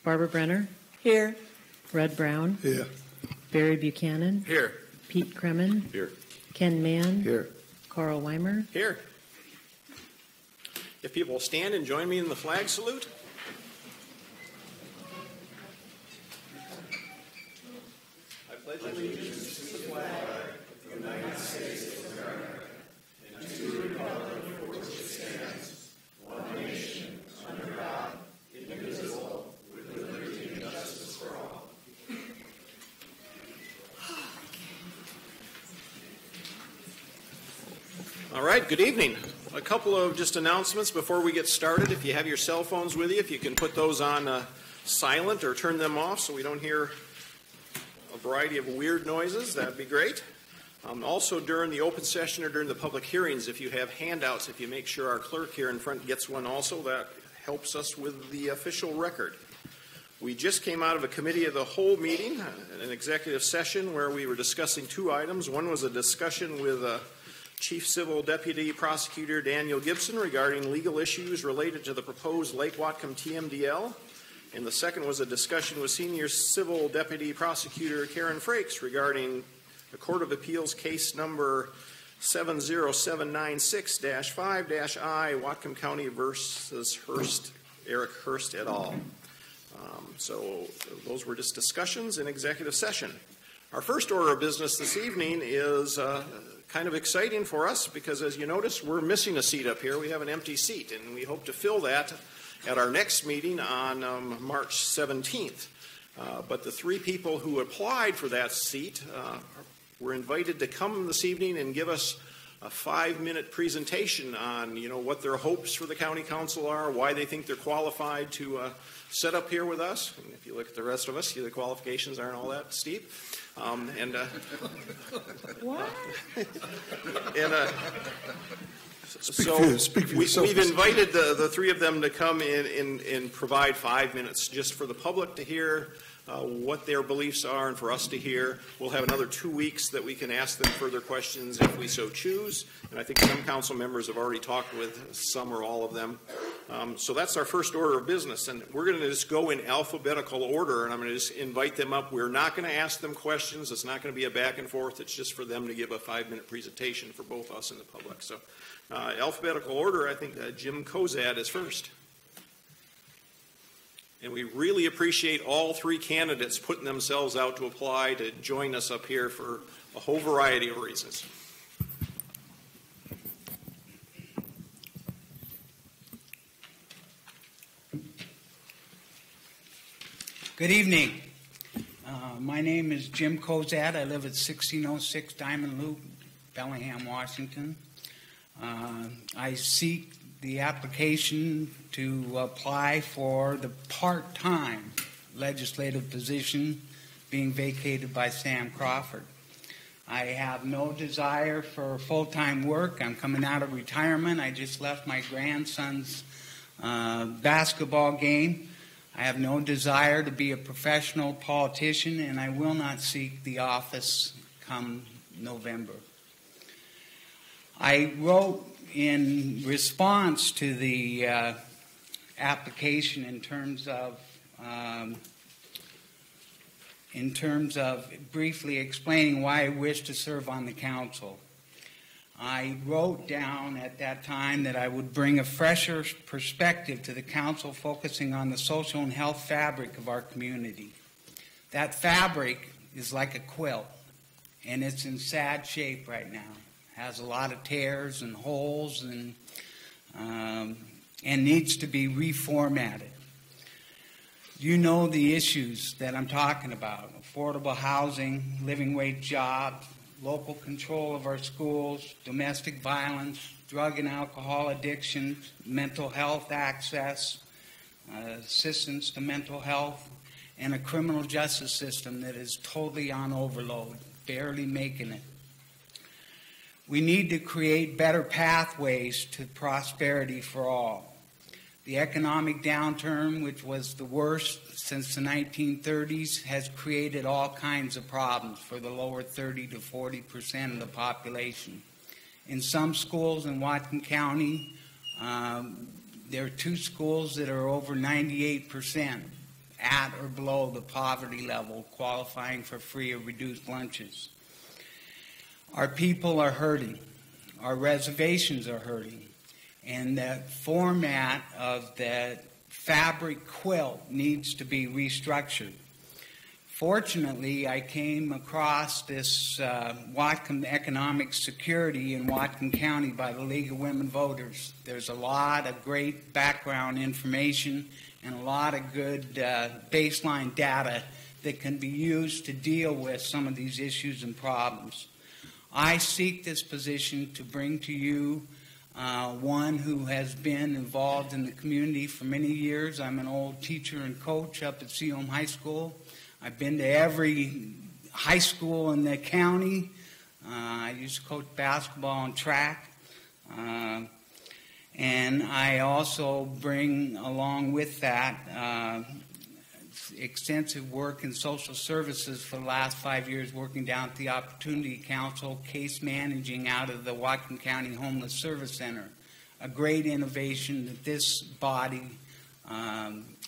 Barbara Brenner. Here. Rud Browne. Here. Barry Buchanan. Here. Pete Kremen. Here. Ken Mann. Here. Carl Weimer. Here. If people will stand and join me in the flag salute. I pledge allegiance to the flag of the United States of America and to the republic for which it stands, one nation, under God, indivisible, with liberty and justice for all. All right, good evening. A couple of just announcements before we get started. If you have your cell phones with you, if you can put those on silent or turn them off so we don't hear a variety of weird noises, that'd be great. Also during the open session or during the public hearings, if you have handouts, if you make sure our clerk here in front gets one also, that helps us with the official record. We just came out of a committee of the whole meeting, an executive session where we were discussing two items. One was a discussion with Chief Civil Deputy Prosecutor Daniel Gibson regarding legal issues related to the proposed Lake Whatcom TMDL. And the second was a discussion with Senior Civil Deputy Prosecutor Karen Frakes regarding the Court of Appeals case number 70796-5-I, Whatcom County versus Eric Hurst et al. So those were just discussions in executive session. Our first order of business this evening is kind of exciting for us because, as you notice, we're missing a seat up here. We have an empty seat, and we hope to fill that at our next meeting on March 17th. But the three people who applied for that seat were invited to come this evening and give us a 5-minute presentation on, what their hopes for the county council are, why they think they're qualified to sit up here with us. And if you look at the rest of us, the qualifications aren't all that steep. What? We've invited the three of them to come in and provide 5 minutes just for the public to hear what their beliefs are and for us to hear. We'll have another 2 weeks that we can ask them further questions if we so choose. And I think some council members have already talked with some or all of them. So that's our first order of business. And we're going to just go in alphabetical order, and I'm going to just invite them up. We're not going to ask them questions. It's not going to be a back and forth. It's just for them to give a 5-minute presentation for both us and the public. So alphabetical order, I think Jim Kozad is first. And we really appreciate all three candidates putting themselves out to apply to join us up here for a whole variety of reasons. Good evening. My name is Jim Kozad. I live at 1606 Diamond Loop, Bellingham, Washington. I seek the application to apply for the part-time legislative position being vacated by Sam Crawford. I have no desire for full-time work. I'm coming out of retirement. I just left my grandson's basketball game. I have no desire to be a professional politician, and I will not seek the office come November. I wrote in response to the application in terms of briefly explaining why I wish to serve on the council. I wrote down at that time that I would bring a fresher perspective to the council, focusing on the social and health fabric of our community. That fabric is like a quilt, and it's in sad shape right now. It has a lot of tears and holes and needs to be reformatted. You know the issues that I'm talking about: affordable housing, living wage jobs, local control of our schools, domestic violence, drug and alcohol addiction, mental health access, assistance to mental health, and a criminal justice system that is totally on overload, barely making it. We need to create better pathways to prosperity for all. The economic downturn, which was the worst since the 1930s, has created all kinds of problems for the lower 30 to 40% of the population. In some schools in Whatcom County, there are 2 schools that are over 98% at or below the poverty level, qualifying for free or reduced lunches. Our people are hurting. Our reservations are hurting. And the format of the fabric quilt needs to be restructured. Fortunately, I came across this Whatcom Economic Security in Whatcom County by the League of Women Voters. There's a lot of great background information and a lot of good baseline data that can be used to deal with some of these issues and problems. I seek this position to bring to you one who has been involved in the community for many years. I'm an old teacher and coach up at Seahome High School. I've been to every high school in the county. I used to coach basketball and track. And I also bring along with that extensive work in social services for the last 5 years, working down at the Opportunity Council, case managing out of the Whatcom County Homeless Service Center. A great innovation that this body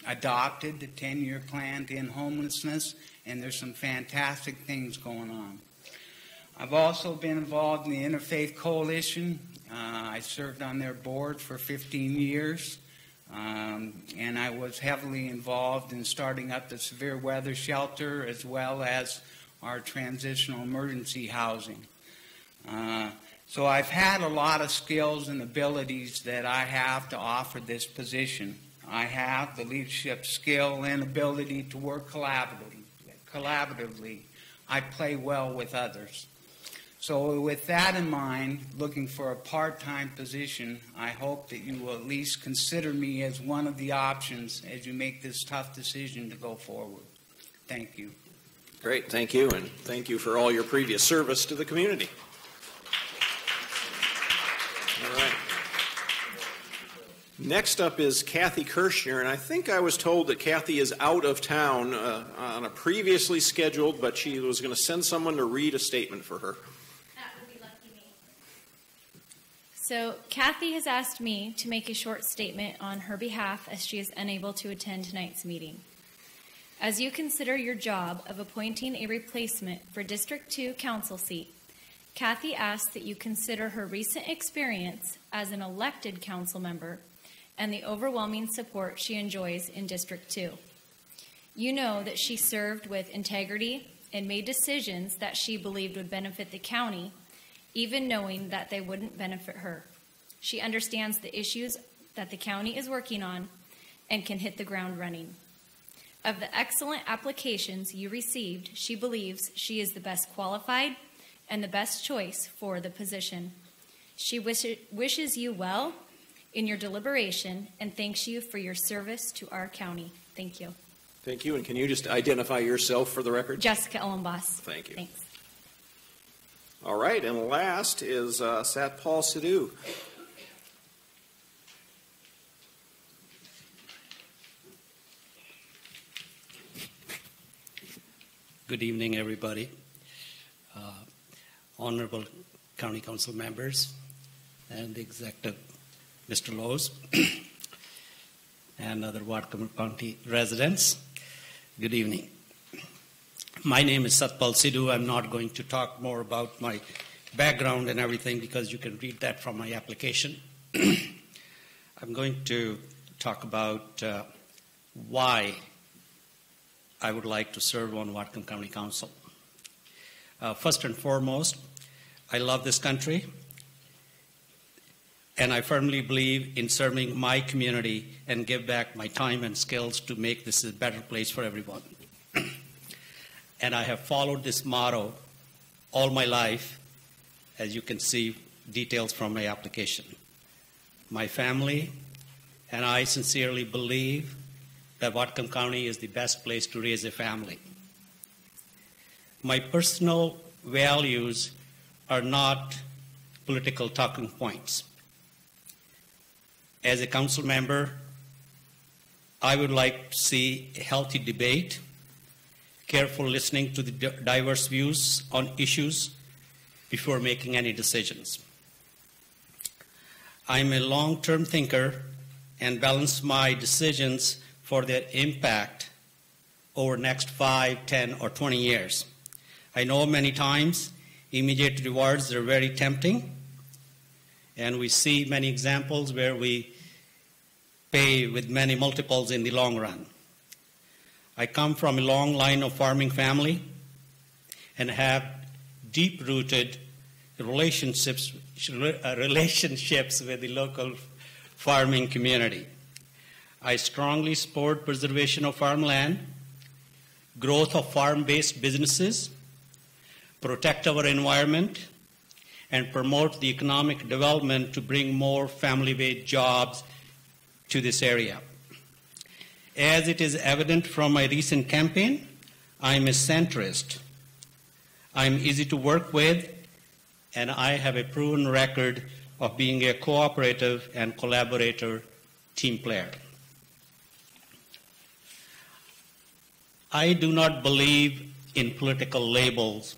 adopted, the 10-year plan to end homelessness, and there's some fantastic things going on. I've also been involved in the Interfaith Coalition. I served on their board for 15 years. And I was heavily involved in starting up the severe weather shelter as well as our transitional emergency housing. So I've had a lot of skills and abilities that I have to offer this position. I have the leadership skill and ability to work collaboratively. I play well with others. So with that in mind, looking for a part-time position, I hope that you will at least consider me as one of the options as you make this tough decision to go forward. Thank you. Great, thank you, and thank you for all your previous service to the community. All right. Next up is Kathy Kirshner, and I think I was told that Kathy is out of town on a previously scheduled, but she was going to send someone to read a statement for her. So Kathy has asked me to make a short statement on her behalf as she is unable to attend tonight's meeting. As you consider your job of appointing a replacement for District 2 council seat, Kathy asks that you consider her recent experience as an elected council member and the overwhelming support she enjoys in District 2. You know that she served with integrity and made decisions that she believed would benefit the county, even knowing that they wouldn't benefit her. She understands the issues that the county is working on and can hit the ground running. Of the excellent applications you received, she believes she is the best qualified and the best choice for the position. She wishes you well in your deliberation and thanks you for your service to our county. Thank you. Thank you, and can you just identify yourself for the record? Jessica Ellenboss. Thank you. Thanks. All right, and last is Satpal Sidhu. Good evening, everybody. Honorable County Council members and the Executive, Mr. Lowe's, and other Whatcom County residents. Good evening. My name is Satpal Sidhu. I'm not going to talk more about my background and everything because you can read that from my application. I'm going to talk about why I would like to serve on Whatcom County Council. First and foremost, I love this country, and I firmly believe in serving my community and give back my time and skills to make this a better place for everyone. And I have followed this motto all my life, as you can see details from my application. My family and I sincerely believe that Whatcom County is the best place to raise a family. My personal values are not political talking points. As a council member, I would like to see a healthy debate, careful listening to the diverse views on issues before making any decisions. I'm a long-term thinker and balance my decisions for their impact over the next 5, 10, or 20 years. I know many times immediate rewards are very tempting, and we see many examples where we pay with many multiples in the long run. I come from a long line of farming family and have deep-rooted relationships with the local farming community. I strongly support preservation of farmland, growth of farm-based businesses, protect our environment, and promote the economic development to bring more family-based jobs to this area. As it is evident from my recent campaign, I am a centrist. I am easy to work with, and I have a proven record of being a cooperative and collaborator team player. I do not believe in political labels.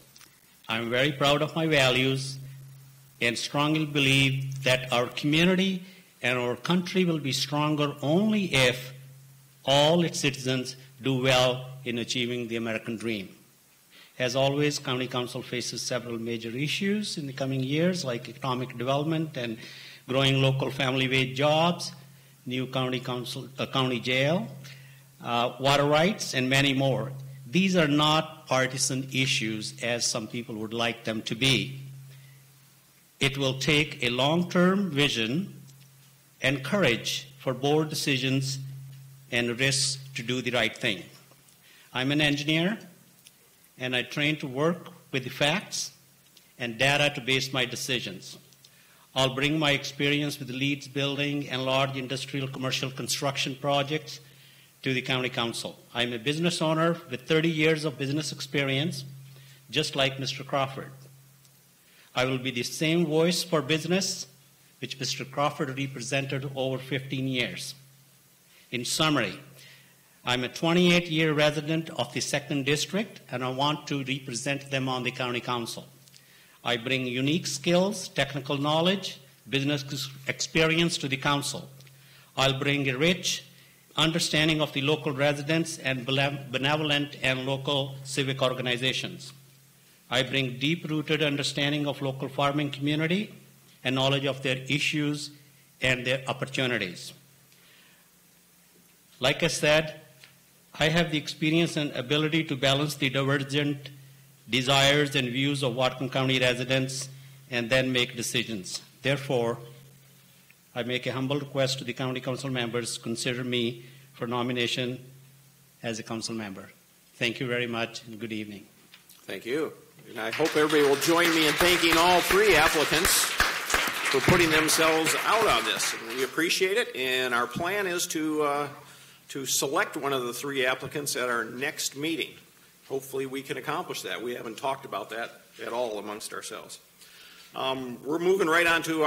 I'm very proud of my values and strongly believe that our community and our country will be stronger only if all its citizens do well in achieving the American dream. As always, County Council faces several major issues in the coming years, like economic development and growing local family-based jobs, new county jail, water rights, and many more. These are not partisan issues as some people would like them to be. It will take a long-term vision and courage for bold decisions and risks to do the right thing. I'm an engineer, and I train to work with the facts and data to base my decisions. I'll bring my experience with leads building and large industrial commercial construction projects to the County Council. I'm a business owner with 30 years of business experience, just like Mr. Crawford. I will be the same voice for business which Mr. Crawford represented over 15 years. In summary, I'm a 28-year resident of the 2nd District, and I want to represent them on the County Council. I bring unique skills, technical knowledge, business experience to the Council. I'll bring a rich understanding of the local residents and benevolent and local civic organizations. I bring deep-rooted understanding of local farming community and knowledge of their issues and their opportunities. Like I said, I have the experience and ability to balance the divergent desires and views of Whatcom County residents and then make decisions. Therefore, I make a humble request to the County Council members to consider me for nomination as a council member. Thank you very much and good evening. Thank you. And I hope everybody will join me in thanking all 3 applicants for putting themselves out on this. And we appreciate it, and our plan is to select one of the 3 applicants at our next meeting. Hopefully we can accomplish that. We haven't talked about that at all amongst ourselves. We're moving right on to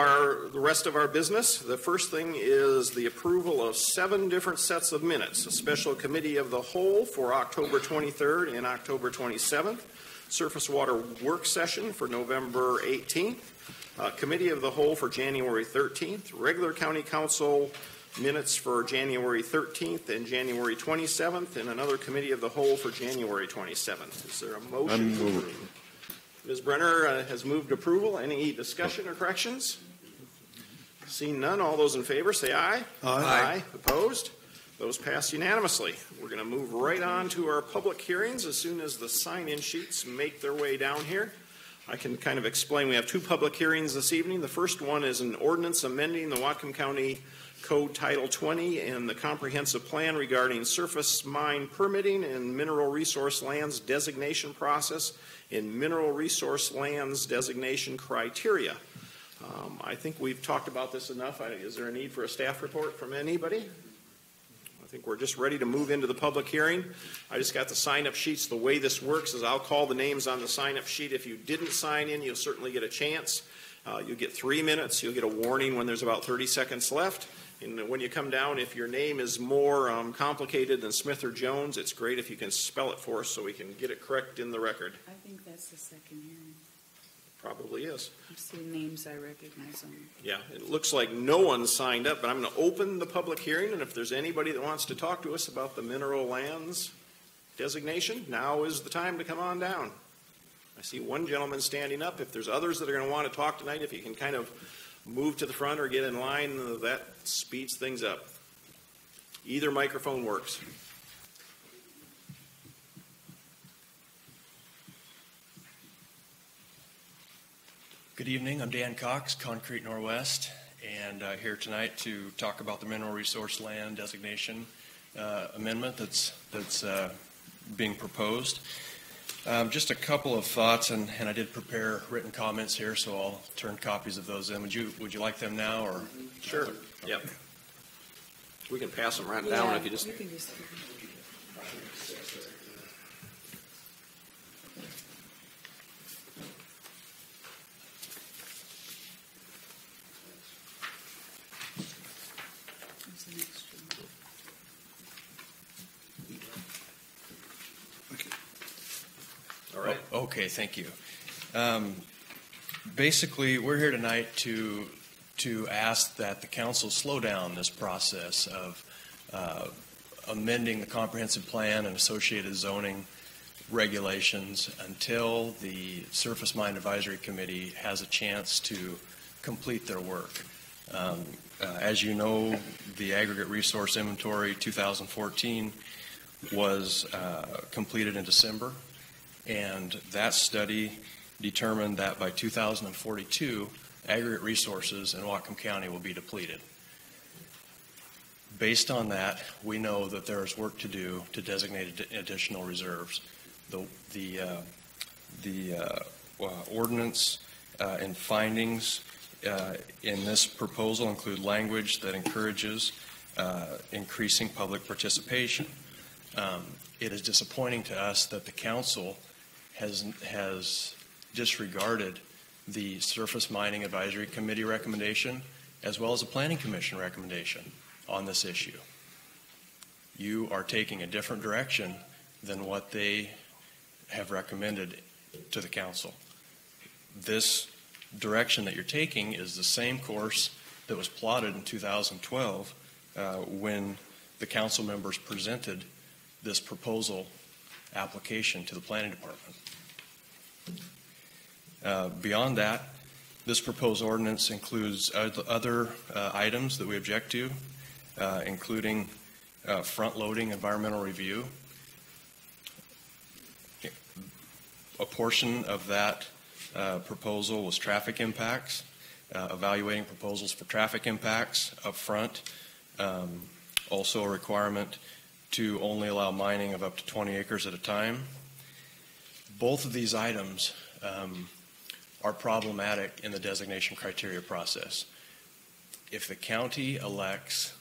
the rest of our business. The first thing is the approval of 7 different sets of minutes. A special committee of the whole for October 23rd and October 27th. Surface water work session for November 18th. Committee of the whole for January 13th. Regular county council minutes for January 13th and January 27th, and another committee of the whole for January 27th. Is there a motion? Ms. Brenner has moved approval. Any discussion or corrections? Seeing none, all those in favor say aye. Aye. Opposed? Those pass unanimously. We're going to move right on to our public hearings as soon as the sign-in sheets make their way down here. I can kind of explain. We have 2 public hearings this evening. The first one is an ordinance amending the Whatcom County Code Title 20 and the comprehensive plan regarding surface mine permitting and mineral resource lands designation process and mineral resource lands designation criteria. I think we've talked about this enough. Is there a need for a staff report from anybody? I think we're just ready to move into the public hearing. I just got the sign-up sheets. The way this works is I'll call the names on the sign-up sheet. If you didn't sign in, you'll certainly get a chance. You'll get 3 minutes. You'll get a warning when there's about 30 seconds left. And when you come down, if your name is more complicated than Smith or Jones, it's great if you can spell it for us so we can get it correct in the record. I think that's the second hearing. Probably is. I've seen names I recognize on. Yeah, it looks like no one signed up, but I'm going to open the public hearing, and if there's anybody that wants to talk to us about the mineral lands designation, now is the time to come on down. I see one gentleman standing up. If there's others that are going to want to talk tonight, if you can kind of move to the front or get in line, that speeds things up. Either microphone works. Good evening. I'm Dan Cox, Concrete Northwest, and here tonight to talk about the mineral resource land designation amendment that's being proposed. Just a couple of thoughts, and I did prepare written comments here, so I'll turn copies of those in. Would you like them now, or? Sure. Yep. We can pass them right down if you just. You can just There's an extra one. All right. Okay, thank you. Basically, we're here tonight to ask that the council slow down this process of amending the comprehensive plan and associated zoning regulations until the Surface Mine Advisory Committee has a chance to complete their work. As you know, the Aggregate Resource Inventory 2014 was completed in December, and that study determined that by 2042, aggregate resources in Whatcom County will be depleted. Based on that, we know that there is work to do to designate additional reserves. The ordinance and findings in this proposal include language that encourages increasing public participation. It is disappointing to us that the council has disregarded the Surface Mining Advisory Committee recommendation as well as the Planning Commission recommendation on this issue. You are taking a different direction than what they have recommended to the council. This direction that you're taking is the same course that was plotted in 2012 when the council members presented this proposal application to the planning department. Beyond that, this proposed ordinance includes other items that we object to, including front-loading environmental review. A portion of that proposal was traffic impacts, evaluating proposals for traffic impacts up front. Also a requirement to only allow mining of up to 20 acres at a time. Both of these items are problematic in the designation criteria process. If the county elects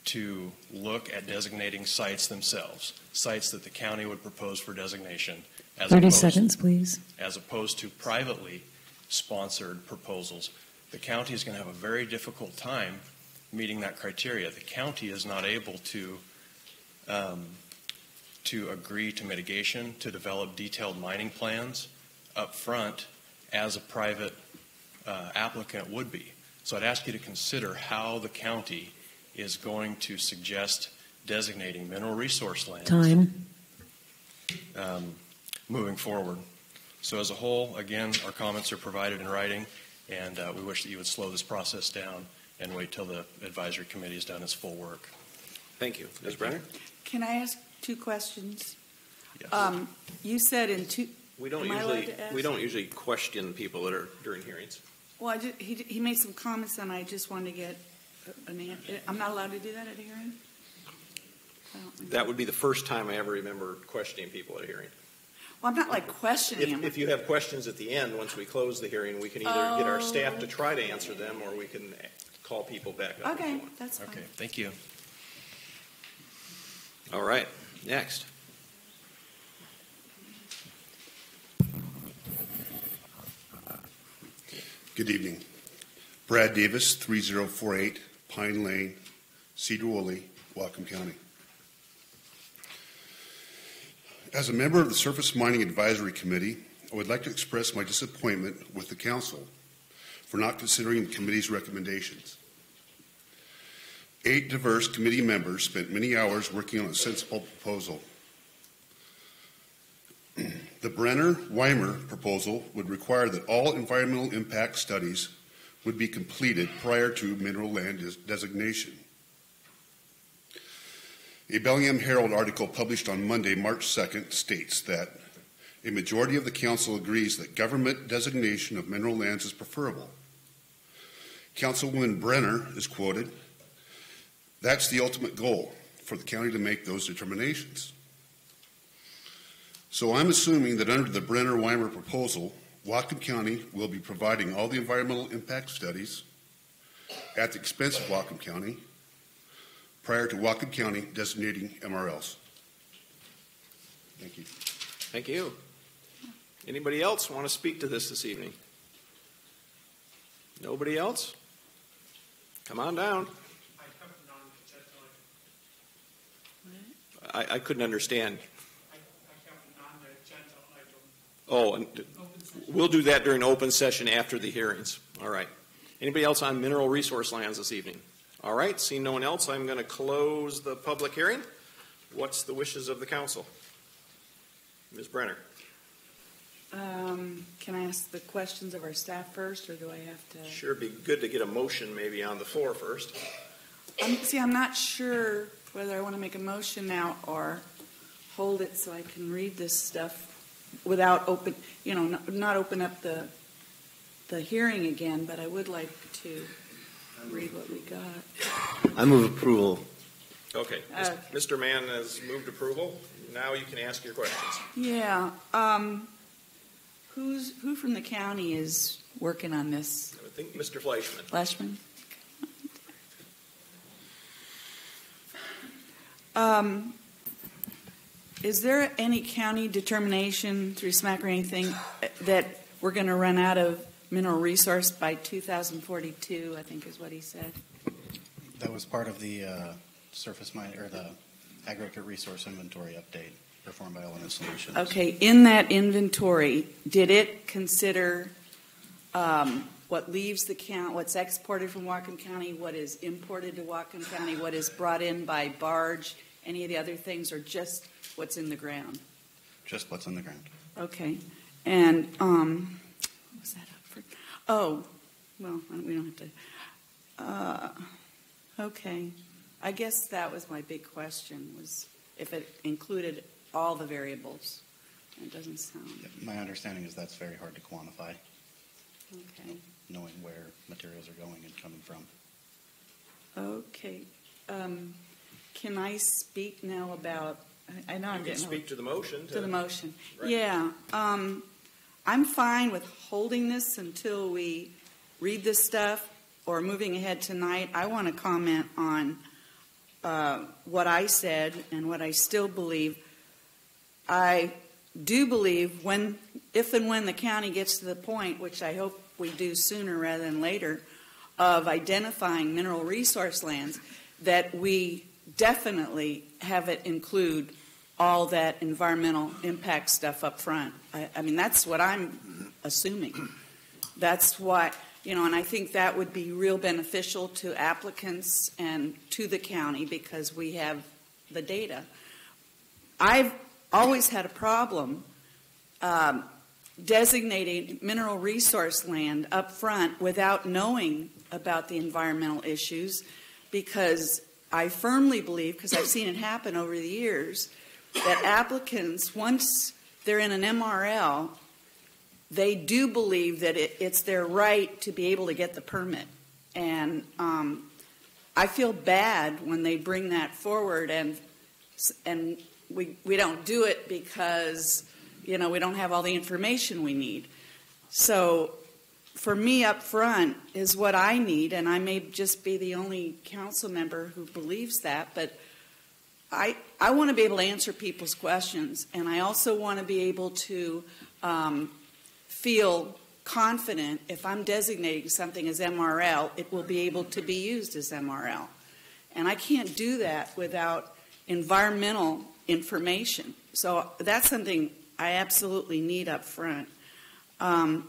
to look at designating sites themselves, sites that the county would propose for designation, as 30 seconds, please. As opposed to privately sponsored proposals, the county is going to have a very difficult time meeting that criteria. The county is not able to agree to mitigation, to develop detailed mining plans up front as a private applicant would be. So I'd ask you to consider how the county is going to suggest designating mineral resource lands. Time. Moving forward. So as a whole, again, our comments are provided in writing, and we wish that you would slow this process down and wait till the advisory committee has done its full work. Thank you. Ms. Brenner? Can I ask two questions? Yes. You said in two. We don't usually question people that are during hearings. Well, he made some comments, and I just wanted to get an answer. I'm not allowed to do that at a hearing? That would be the first time I ever remember questioning people at a hearing. Well, I'm not like questioning him. If you have questions at the end, once we close the hearing, we can either get our staff to try to answer them, or we can call people back up. Okay, that's fine. Okay, thank you. All right, next. Good evening. Brad Davis, 3048 Pine Lane, Cedar Woolley, Whatcom County. As a member of the Surface Mining Advisory Committee, I would like to express my disappointment with the Council for not considering the committee's recommendations. 8 diverse committee members spent many hours working on a sensible proposal. The Brenner-Weimer proposal would require that all environmental impact studies would be completed prior to mineral land designation. A Bellingham Herald article published on Monday, March 2nd, states that a majority of the council agrees that government designation of mineral lands is preferable. Councilwoman Brenner is quoted, "That's the ultimate goal, for the county to make those determinations." So I'm assuming that under the Brenner-Weimer proposal, Whatcom County will be providing all the environmental impact studies at the expense of Whatcom County prior to Whatcom County designating MRLs. Thank you. Thank you. Anybody else want to speak to this evening? Nobody else? Come on down. I couldn't understand. Oh, and we'll do that during open session after the hearings. All right. Anybody else on mineral resource lands this evening? All right. Seeing no one else, I'm going to close the public hearing. What's the wishes of the council? Ms. Brenner. Can I ask the questions of our staff first, or do I have to? Sure, it'd be good to get a motion maybe on the floor first. I'm not sure whether I want to make a motion now or hold it so I can read this stuff without not open up the hearing again, but I would like to read what we got. I move approval. Okay. Mr. Mann has moved approval. Now you can ask your questions. Yeah. Who from the county is working on this? I think Mr. Fleischman. Fleischman? Is there any county determination through SMAC or anything that we're going to run out of mineral resource by 2042, I think is what he said? That was part of the surface mine or the aggregate resource inventory update performed by Element Solutions. Okay, in that inventory, did it consider what leaves the county, what's exported from Whatcom County, what is imported to Whatcom County, what is brought in by barge, any of the other things, or just what's in the ground? Just what's in the ground. Okay, and what was that up for? Oh, well, we don't have to. Okay, I guess that was my big question, was if it included all the variables. It doesn't sound. My understanding is that's very hard to quantify. Okay. Knowing where materials are going and coming from. Okay. Can I speak now about? I know I'm getting. You can speak to the motion. To the motion. Right. Yeah. I'm fine with holding this until we read this stuff or moving ahead tonight. I want to comment on what I said and what I still believe. I do believe if and when the county gets to the point, which I hope we do sooner rather than later, of identifying mineral resource lands, that we definitely have it include all that environmental impact stuff up front. I mean, that's what I'm assuming. That's what, and I think that would be real beneficial to applicants and to the county because we have the data. I've always had a problem designating mineral resource land up front without knowing about the environmental issues, because I firmly believe, because I've seen it happen over the years, that applicants, once they're in an MRL, they do believe that it's their right to be able to get the permit. And I feel bad when they bring that forward and we don't do it because, we don't have all the information we need. So for me up front is what I need, and I may just be the only council member who believes that, but I want to be able to answer people's questions, and I also want to be able to feel confident if I'm designating something as MRL, it will be able to be used as MRL. And I can't do that without environmental information. So that's something I absolutely need up front. I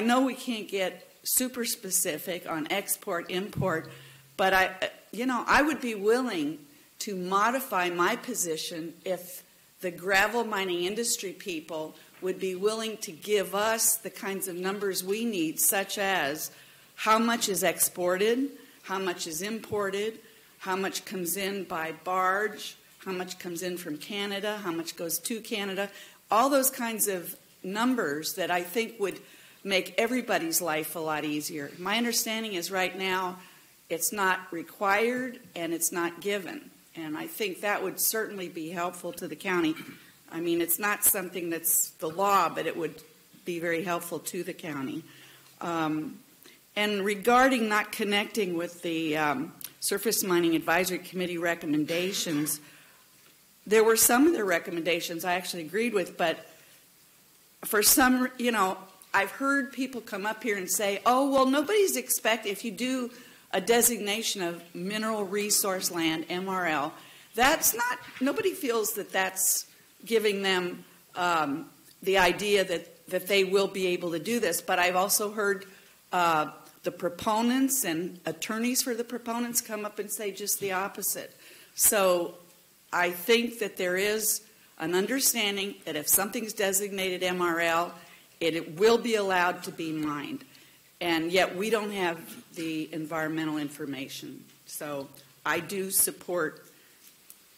know we can't get super specific on export, import, but I would be willing to modify my position if the gravel mining industry people would be willing to give us the kinds of numbers we need, such as how much is exported, how much is imported, how much comes in by barge, how much comes in from Canada, how much goes to Canada, all those kinds of numbers that I think would make everybody's life a lot easier. My understanding is right now it's not required and it's not given. And I think that would certainly be helpful to the county. I mean, it's not something that's the law, but it would be very helpful to the county. And regarding not connecting with the Surface Mining Advisory Committee recommendations, there were some of their recommendations I actually agreed with, but for some, I've heard people come up here and say, oh, well, nobody's if you do a designation of mineral resource land, MRL, nobody feels that that's giving them the idea that they will be able to do this. But I've also heard the proponents and attorneys for the proponents come up and say just the opposite. So I think that there is an understanding that if something's designated MRL, it will be allowed to be mined. And yet we don't have the environmental information. So I do support,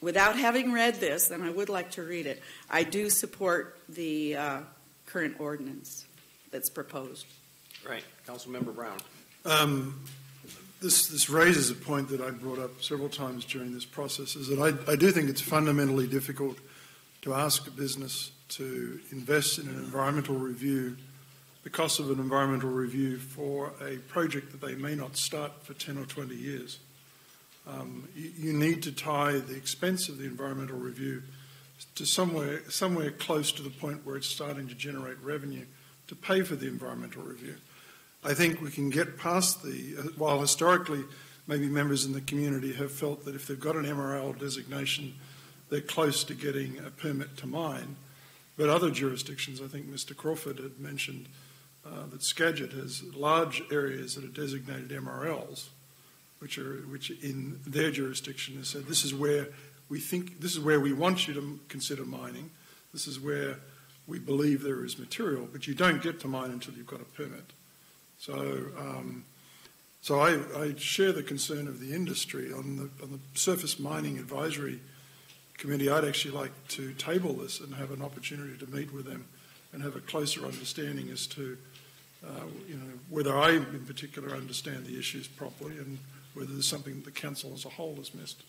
without having read this, and I would like to read it, I do support the current ordinance that's proposed. Right. Councilmember Browne. This raises a point that I brought up several times during this process, is that I do think it's fundamentally difficult to ask a business to invest in an environmental review, the cost of an environmental review for a project that they may not start for 10 or 20 years. You need to tie the expense of the environmental review to somewhere close to the point where it's starting to generate revenue to pay for the environmental review. I think we can get past while historically maybe members in the community have felt that if they've got an MRL designation, they're close to getting a permit to mine. But other jurisdictions, I think Mr. Crawford had mentioned that Skagit has large areas that are designated MRLs, which in their jurisdiction has said this is where we want you to consider mining. This is where we believe there is material, but you don't get to mine until you've got a permit. So I share the concern of the industry. On the Surface Mining Advisory Committee, I'd actually like to table this and have an opportunity to meet with them and have a closer understanding as to whether I in particular understand the issues properly and whether there's something that the council as a whole has missed.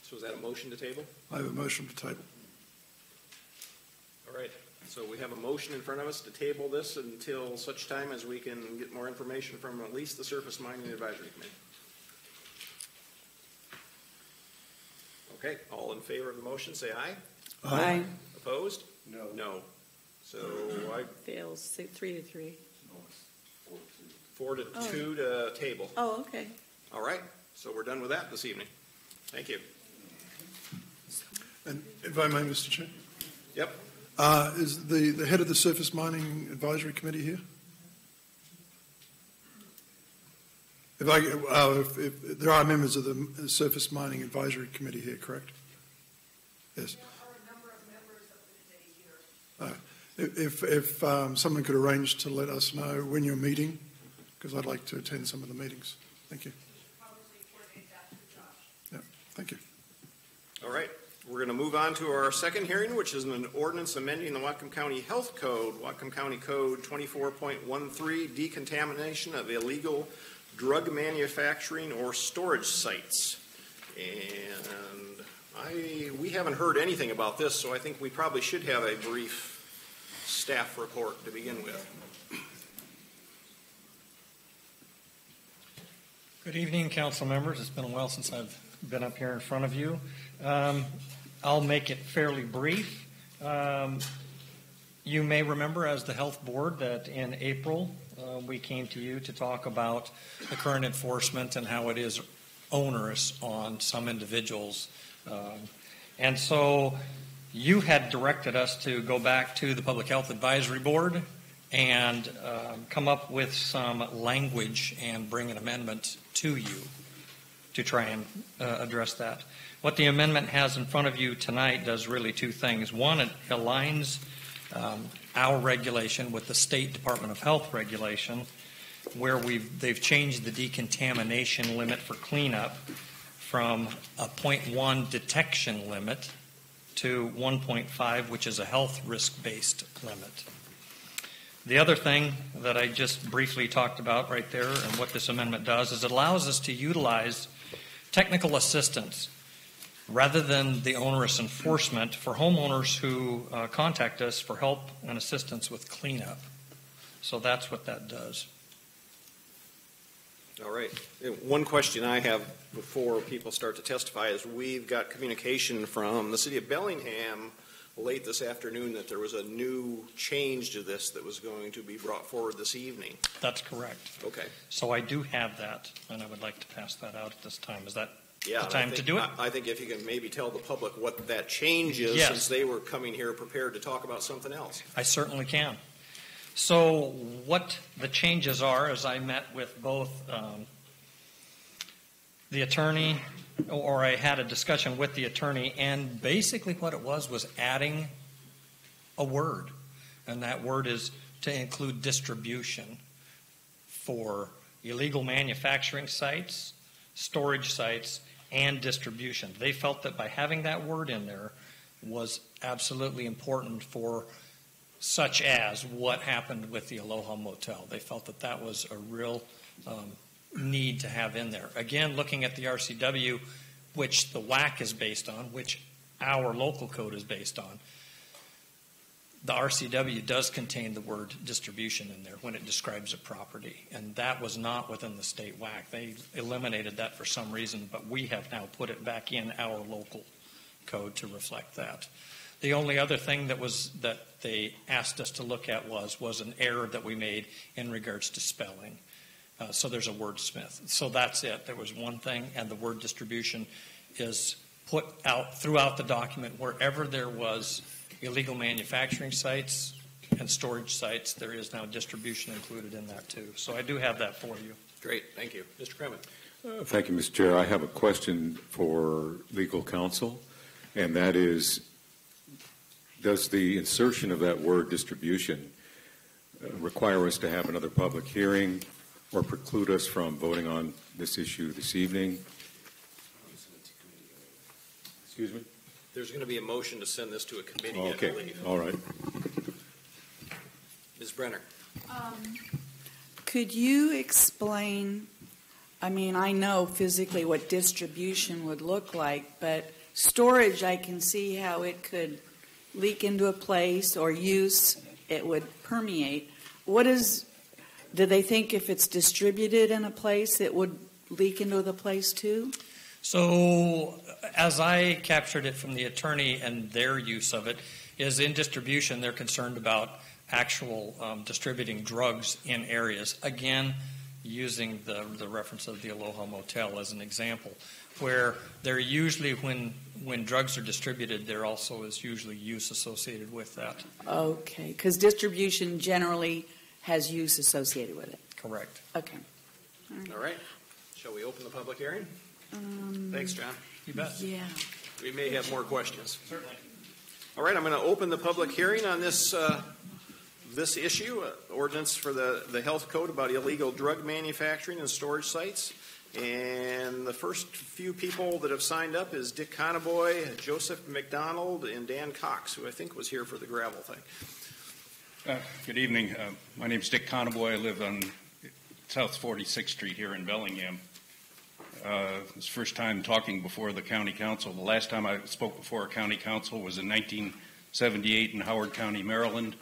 So is that a motion to table? I have a motion to table. All right. So we have a motion in front of us to table this until such time as we can get more information from at least the Surface Mining Advisory Committee. Okay, all in favor of the motion, say aye. Aye. Opposed? No. No. So I Fails 3-3. 4-2 to table. Oh, okay. All right. So we're done with that this evening. Thank you. And if I may, Mr. Chair. Yep. Is the head of the Surface Mining Advisory Committee here? If there are members of the Surface Mining Advisory Committee here, correct? Yes. There are a number of members of the committee here. If someone could arrange to let us know when you're meeting, because I'd like to attend some of the meetings. Thank you. Probably coordinate that with Josh. Yeah, thank you. All right. We're going to move on to our second hearing, which is an ordinance amending the Whatcom County Health Code, Whatcom County Code 24.13, decontamination of illegal drug manufacturing or storage sites. And we haven't heard anything about this, so I think we probably should have a brief staff report to begin with. Good evening, council members. It's been a while since I've been up here in front of you. I'll make it fairly brief. You may remember as the health board that in April we came to you to talk about the current enforcement and how it is onerous on some individuals. And so you had directed us to go back to the Public Health Advisory Board and come up with some language and bring an amendment to you to try and address that. What the amendment has in front of you tonight does really two things. One, it aligns our regulation with the State Department of Health regulation, where they've changed the decontamination limit for cleanup from a 0.1 detection limit to 1.5, which is a health risk-based limit. The other thing that I just briefly talked about right there and what this amendment does is it allows us to utilize technical assistance rather than the onerous enforcement for homeowners who contact us for help and assistance with cleanup. So that's what that does. All right. One question I have before people start to testify is we've got communication from the city of Bellingham late this afternoon that there was a new change to this that was going to be brought forward this evening. That's correct. Okay. So I do have that, and I would like to pass that out at this time. Is that the time I think, to do it? I think if you can maybe tell the public what that change is, Yes. since they were coming here prepared to talk about something else. I certainly can. So what the changes are is I met with both the attorney, or I had a discussion with the attorney, and basically what it was adding a word, and that word is to include distribution for illegal manufacturing sites, storage sites, and distribution. They felt that by having that word in there was absolutely important for such as what happened with the Aloha Motel. They felt that that was a real need to have in there. Again, looking at the RCW, which the WAC is based on, which our local code is based on, the RCW does contain the word distribution in there when it describes a property, and that was not within the state WAC. They eliminated that for some reason, but we have now put it back in our local code to reflect that. The only other thing that they asked us to look at was an error that we made in regards to spelling. So there's a wordsmith. So that's it. There was one thing, and the word distribution is put out throughout the document. Wherever there was illegal manufacturing sites and storage sites, there is now distribution included in that too. So I do have that for you. Great. Thank you. Mr. Kremen. Thank you, Mr. Chair. I have a question for legal counsel, and that is, does the insertion of that word distribution require us to have another public hearing or preclude us from voting on this issue this evening? Excuse me? There's going to be a motion to send this to a committee. Okay. All right. Ms. Brenner. Could you explain, I mean, I know physically what distribution would look like, but storage, I can see how it could leak into a place, or use, it would permeate. Do they think if it's distributed in a place, it would leak into the place too? So as I captured it from the attorney and their use of it, is in distribution, they're concerned about actual distributing drugs in areas. Again, using the reference of the Aloha Motel as an example, where they're usually, when drugs are distributed, there also is usually use associated with that. Okay, because distribution generally has use associated with it. Correct. Okay. All right. Shall we open the public hearing? Thanks, John. You bet. Yeah. We may have more questions. Certainly. All right, I'm going to open the public hearing on this issue, ordinance for the health code about illegal drug manufacturing and storage sites. And the first few people that have signed up is Dick Conaboy, Joseph McDonald, and Dan Cox, who I think was here for the gravel thing. Good evening. My name is Dick Conaboy. I live on South 46th Street here in Bellingham. It's the first time talking before the county council. The last time I spoke before a county council was in 1978 in Howard County, Maryland,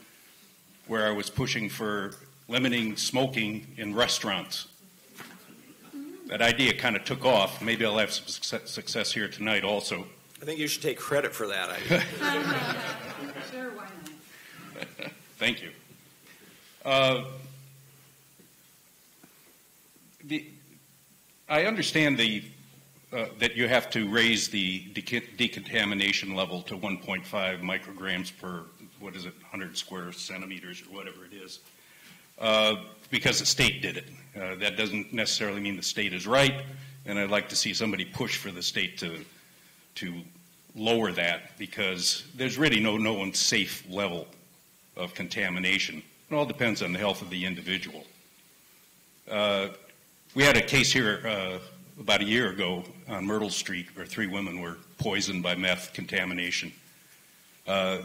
where I was pushing for limiting smoking in restaurants. That idea kind of took off. Maybe I'll have some success here tonight also. I think you should take credit for that. Sure, why not? Thank you. I understand that you have to raise the decontamination level to 1.5 micrograms per, 100 square centimeters or whatever it is. because the state did it. That doesn't necessarily mean the state is right, and I'd like to see somebody push for the state to lower that, because there's really no known safe level of contamination. It all depends on the health of the individual. We had a case here about a year ago on Myrtle Street where 3 women were poisoned by meth contamination. The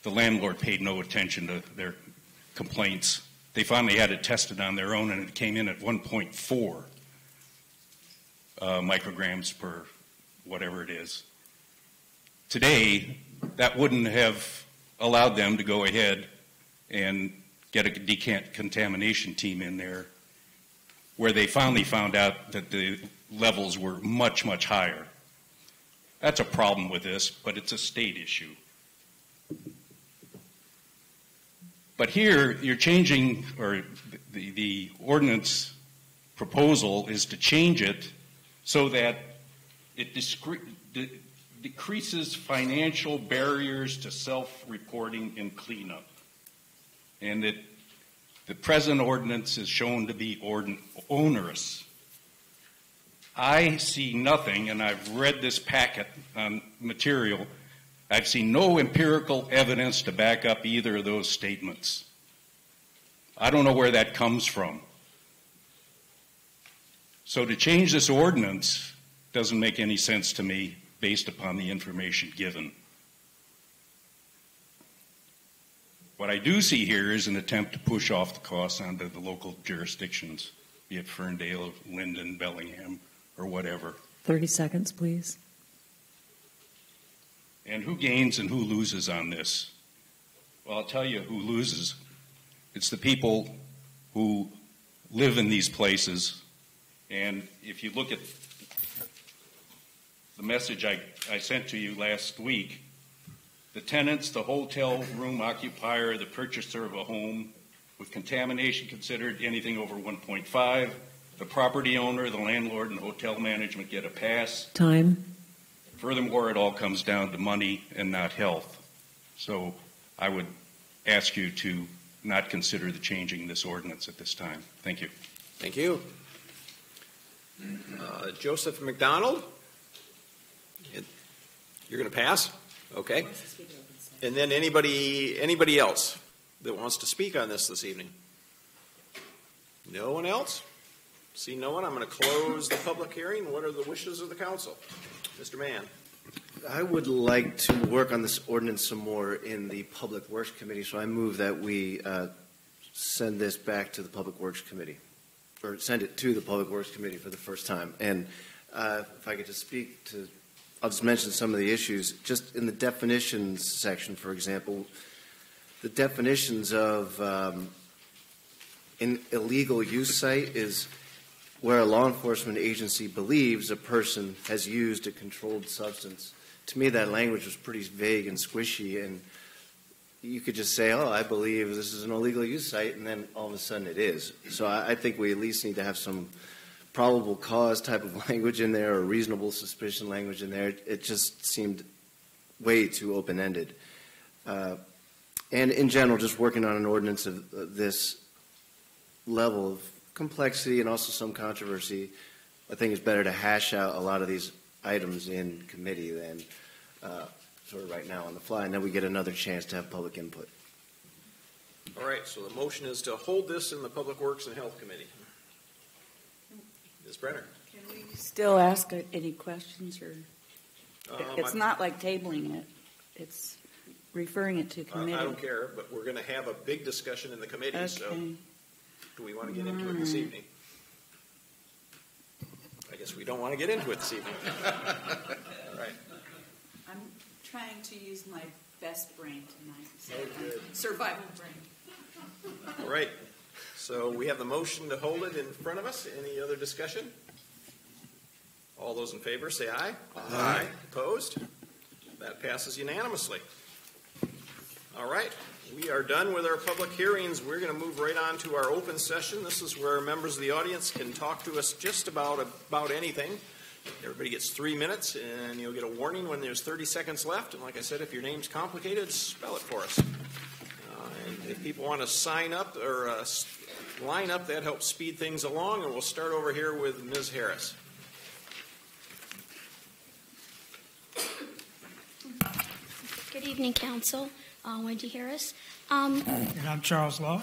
landlord paid no attention to their complaints. They finally had it tested on their own, and it came in at 1.4 micrograms per whatever it is. Today, that wouldn't have allowed them to go ahead and get a decontamination team in there, where they finally found out that the levels were much, much higher. That's a problem with this, but it's a state issue. But here, you're changing, or the ordinance proposal is to change it so that it decreases financial barriers to self-reporting and cleanup. And that the present ordinance is shown to be onerous. I see nothing, and I've read this packet on material, I've seen no empirical evidence to back up either of those statements. I don't know where that comes from. So to change this ordinance doesn't make any sense to me based upon the information given. What I do see here is an attempt to push off the costs onto the local jurisdictions, be it Ferndale, Linden, Bellingham, or whatever. 30 seconds, please. And who gains and who loses on this? Well, I'll tell you who loses. It's the people who live in these places. And if you look at the message I sent to you last week, the tenants, the hotel room occupier, the purchaser of a home with contamination considered anything over 1.5, the property owner, the landlord, and hotel management get a pass. Time. Furthermore, it all comes down to money and not health. So I would ask you to not consider the changing this ordinance at this time. Thank you. Thank you. Joseph McDonald? You're going to pass? Okay. And then anybody else that wants to speak on this evening? No one else? See no one? I'm going to close the public hearing. What are the wishes of the council? Mr. Mann. I would like to work on this ordinance some more in the Public Works Committee, so I move that we send this back to the Public Works Committee, or send it to the Public Works Committee for the first time. And if I could just speak to, I'll just mention some of the issues. Just in the definitions section, for example, the definitions of an illegal use site is where a law enforcement agency believes a person has used a controlled substance. To me, that language was pretty vague and squishy, and you could just say, oh, I believe this is an illegal use site, and then all of a sudden it is. So I think we at least need to have some probable cause type of language in there, or reasonable suspicion language in there. It just seemed way too open-ended. And in general, just working on an ordinance of this level of complexity and also some controversy, I think it's better to hash out a lot of these items in committee than sort of right now on the fly, and then we get another chance to have public input. All right, so the motion is to hold this in the Public Works and Health Committee. Ms. Brenner. Can we still ask any questions? Or it's not like tabling it. It's referring it to committee. I don't care, but we're going to have a big discussion in the committee, okay. So do we want to get into it this evening? I guess we don't want to get into it this evening. All right. I'm trying to use my best brain tonight. So survival brain. All right. So we have the motion to hold it in front of us. Any other discussion? All those in favor say aye. Aye. Opposed? That passes unanimously. All right. We are done with our public hearings. We're going to move right on to our open session. This is where members of the audience can talk to us just about anything. Everybody gets 3 minutes, and you'll get a warning when there's 30 seconds left. And like I said, if your name's complicated, spell it for us. And If people want to sign up or line up, that helps speed things along, and we'll start over here with Ms. Harris. Good evening, Council. Wendy Harris. And I'm Charles Law.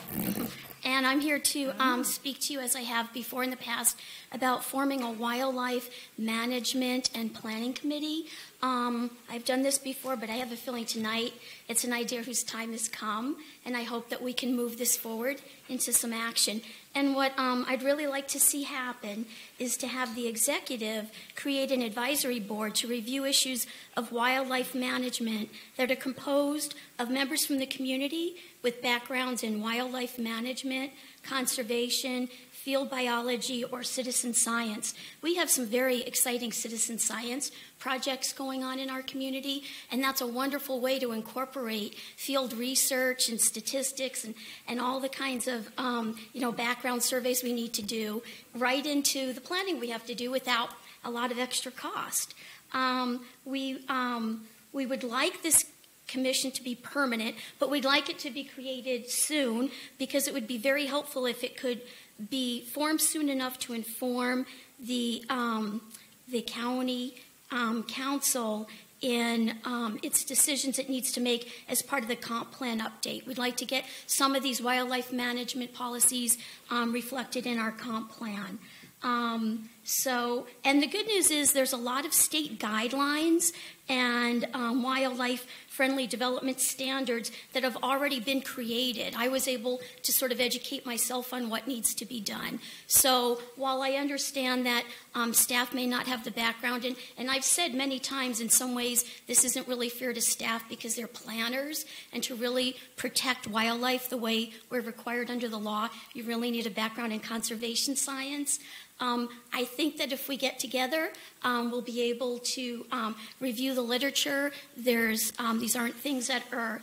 And I'm here to speak to you, as I have before in the past, about forming a wildlife management and planning committee. I've done this before, but I have a feeling tonight it's an idea whose time has come, and I hope that we can move this forward into some action. And what I'd really like to see happen is to have the executive create an advisory board to review issues of wildlife management that are composed of members from the community with backgrounds in wildlife management, conservation, field biology, or citizen science. We have some very exciting citizen science projects going on in our community, and that's a wonderful way to incorporate field research and statistics and all the kinds of background surveys we need to do right into the planning we have to do without a lot of extra cost. We would like this commission to be permanent, but we'd like it to be created soon because it would be very helpful if it could be formed soon enough to inform the county council in its decisions it needs to make as part of the comp plan update. We'd like to get some of these wildlife management policies reflected in our comp plan. And the good news is there's a lot of state guidelines and wildlife-friendly development standards that have already been created. I was able to sort of educate myself on what needs to be done. So while I understand that staff may not have the background, and I've said many times in some ways this isn't really fair to staff because they're planners, and to really protect wildlife the way we're required under the law, you really need a background in conservation science. I think that if we get together, we'll be able to review the literature. These aren't things that are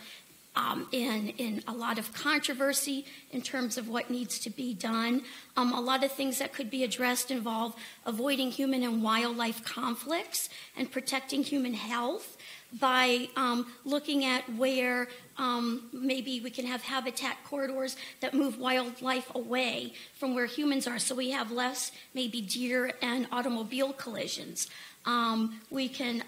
in a lot of controversy in terms of what needs to be done. A lot of things that could be addressed involve avoiding human and wildlife conflicts and protecting human health by looking at where maybe we can have habitat corridors that move wildlife away from where humans are so we have less maybe deer and automobile collisions. We can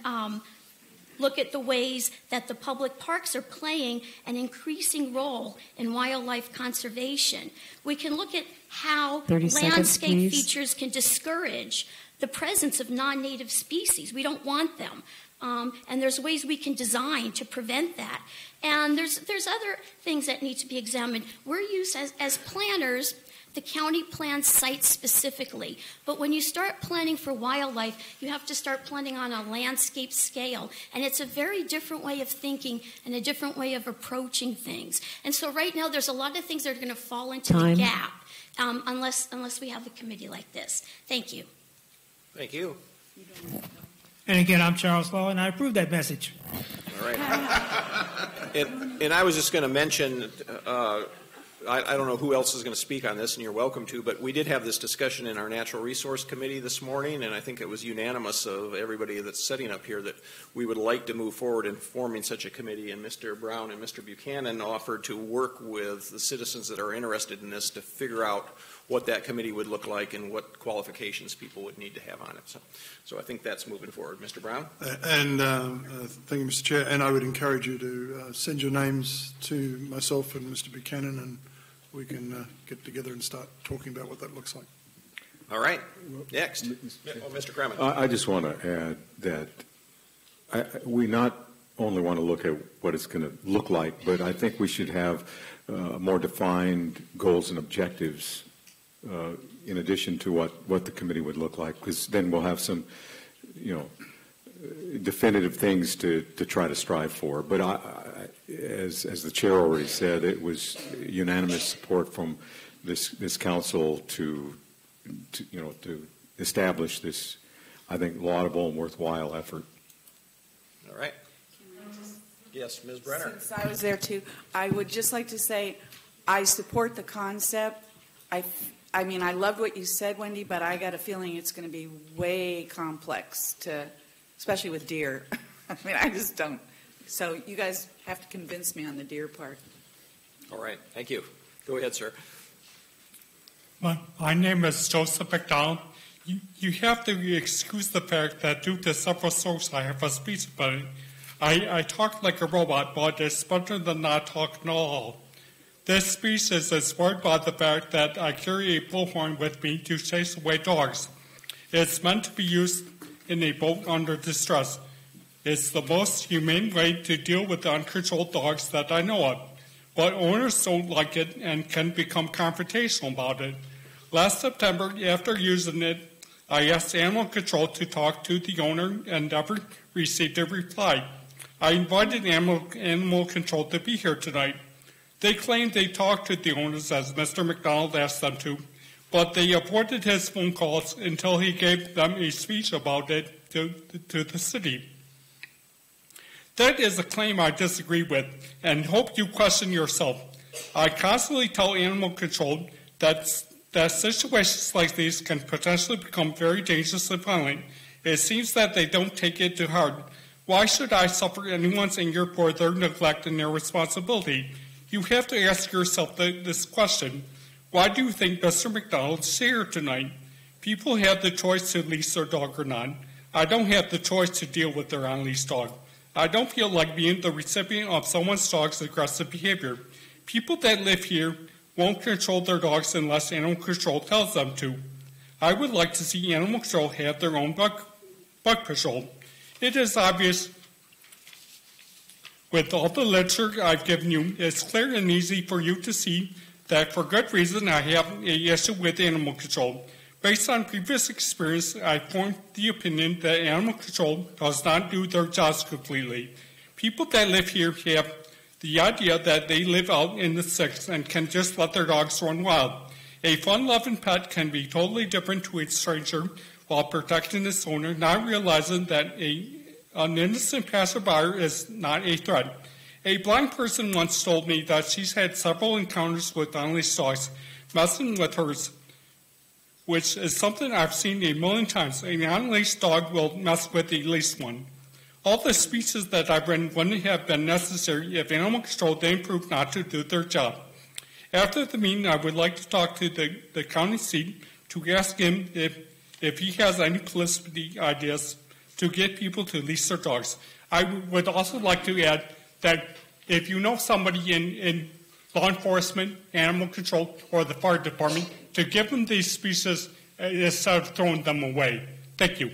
look at the ways that the public parks are playing an increasing role in wildlife conservation. We can look at how landscape features can discourage the presence of non-native species. We don't want them. And there's ways we can design to prevent that. And there's other things that need to be examined. We're used as planners, the county plans sites specifically. But when you start planning for wildlife, you have to start planning on a landscape scale. And it's a very different way of thinking and a different way of approaching things. And so right now there's a lot of things that are going to fall into the gap unless we have a committee like this. Thank you. Thank you. And again, I'm Charles Law, and I approve that message. All right. And I was just going to mention, I don't know who else is going to speak on this, and you're welcome to, but we did have this discussion in our Natural Resource Committee this morning, and I think it was unanimous of everybody that's sitting up here that we would like to move forward in forming such a committee, and Mr. Browne and Mr. Buchanan offered to work with the citizens that are interested in this to figure out what that committee would look like and what qualifications people would need to have on it. So I think that's moving forward. Mr. Browne? Thank you, Mr. Chair. And I would encourage you to send your names to myself and Mr. Buchanan, and we can get together and start talking about what that looks like. All right. Next. Mr. Kremen. I just want to add that we not only want to look at what it's going to look like, but I think we should have more defined goals and objectives in addition to what the committee would look like, because then we'll have some, definitive things to try to strive for. But as the chair already said, it was unanimous support from this council to establish this, I think, laudable and worthwhile effort. All right. Yes, Ms. Brenner. Since I was there too, I would just like to say I support the concept. I mean, I loved what you said, Wendy, but I got a feeling it's going to be way complex especially with deer. I mean, I just don't. So you guys have to convince me on the deer part. All right, thank you. Go ahead, sir. My name is Joseph McDonald. You have to excuse the fact that due to several sources I have a speech about it. I talk like a robot, but it's better than not talking at all. This speech is inspired by the fact that I carry a bullhorn with me to chase away dogs. It's meant to be used in a boat under distress. It's the most humane way to deal with uncontrolled dogs that I know of. But owners don't like it and can become confrontational about it. Last September, after using it, I asked Animal Control to talk to the owner and never received a reply. I invited Animal Control to be here tonight. They claimed they talked to the owners as Mr. McDonald asked them to, but they avoided his phone calls until he gave them a speech about it to the city. That is a claim I disagree with and hope you question yourself. I constantly tell Animal Control that situations like these can potentially become very dangerous and violent. It seems that they don't take it to heart. Why should I suffer anyone's anger for their neglect and their responsibility? You have to ask yourself this question. Why do you think Mr. McDonald is here tonight? People have the choice to lease their dog or not. I don't have the choice to deal with their unleashed dog. I don't feel like being the recipient of someone's dog's aggressive behavior. People that live here won't control their dogs unless Animal Control tells them to. I would like to see Animal Control have their own bug patrol. It is obvious with all the literature I've given you, it's clear and easy for you to see that for good reason I have an issue with Animal Control. Based on previous experience, I formed the opinion that Animal Control does not do their jobs completely. People that live here have the idea that they live out in the sticks and can just let their dogs run wild. A fun-loving pet can be totally different to a stranger while protecting its owner, not realizing that an innocent passerby is not a threat. A blind person once told me that she's had several encounters with unleashed dogs messing with hers, which is something I've seen a million times. An unleashed dog will mess with a leashed one. All the speeches that I've written wouldn't have been necessary if Animal Control didn't prove not to do their job. After the meeting, I would like to talk to the county seat to ask him if he has any publicity ideas to get people to lease their dogs. I would also like to add that if you know somebody in law enforcement, Animal Control, or the fire department, to give them these speeches instead of throwing them away. Thank you.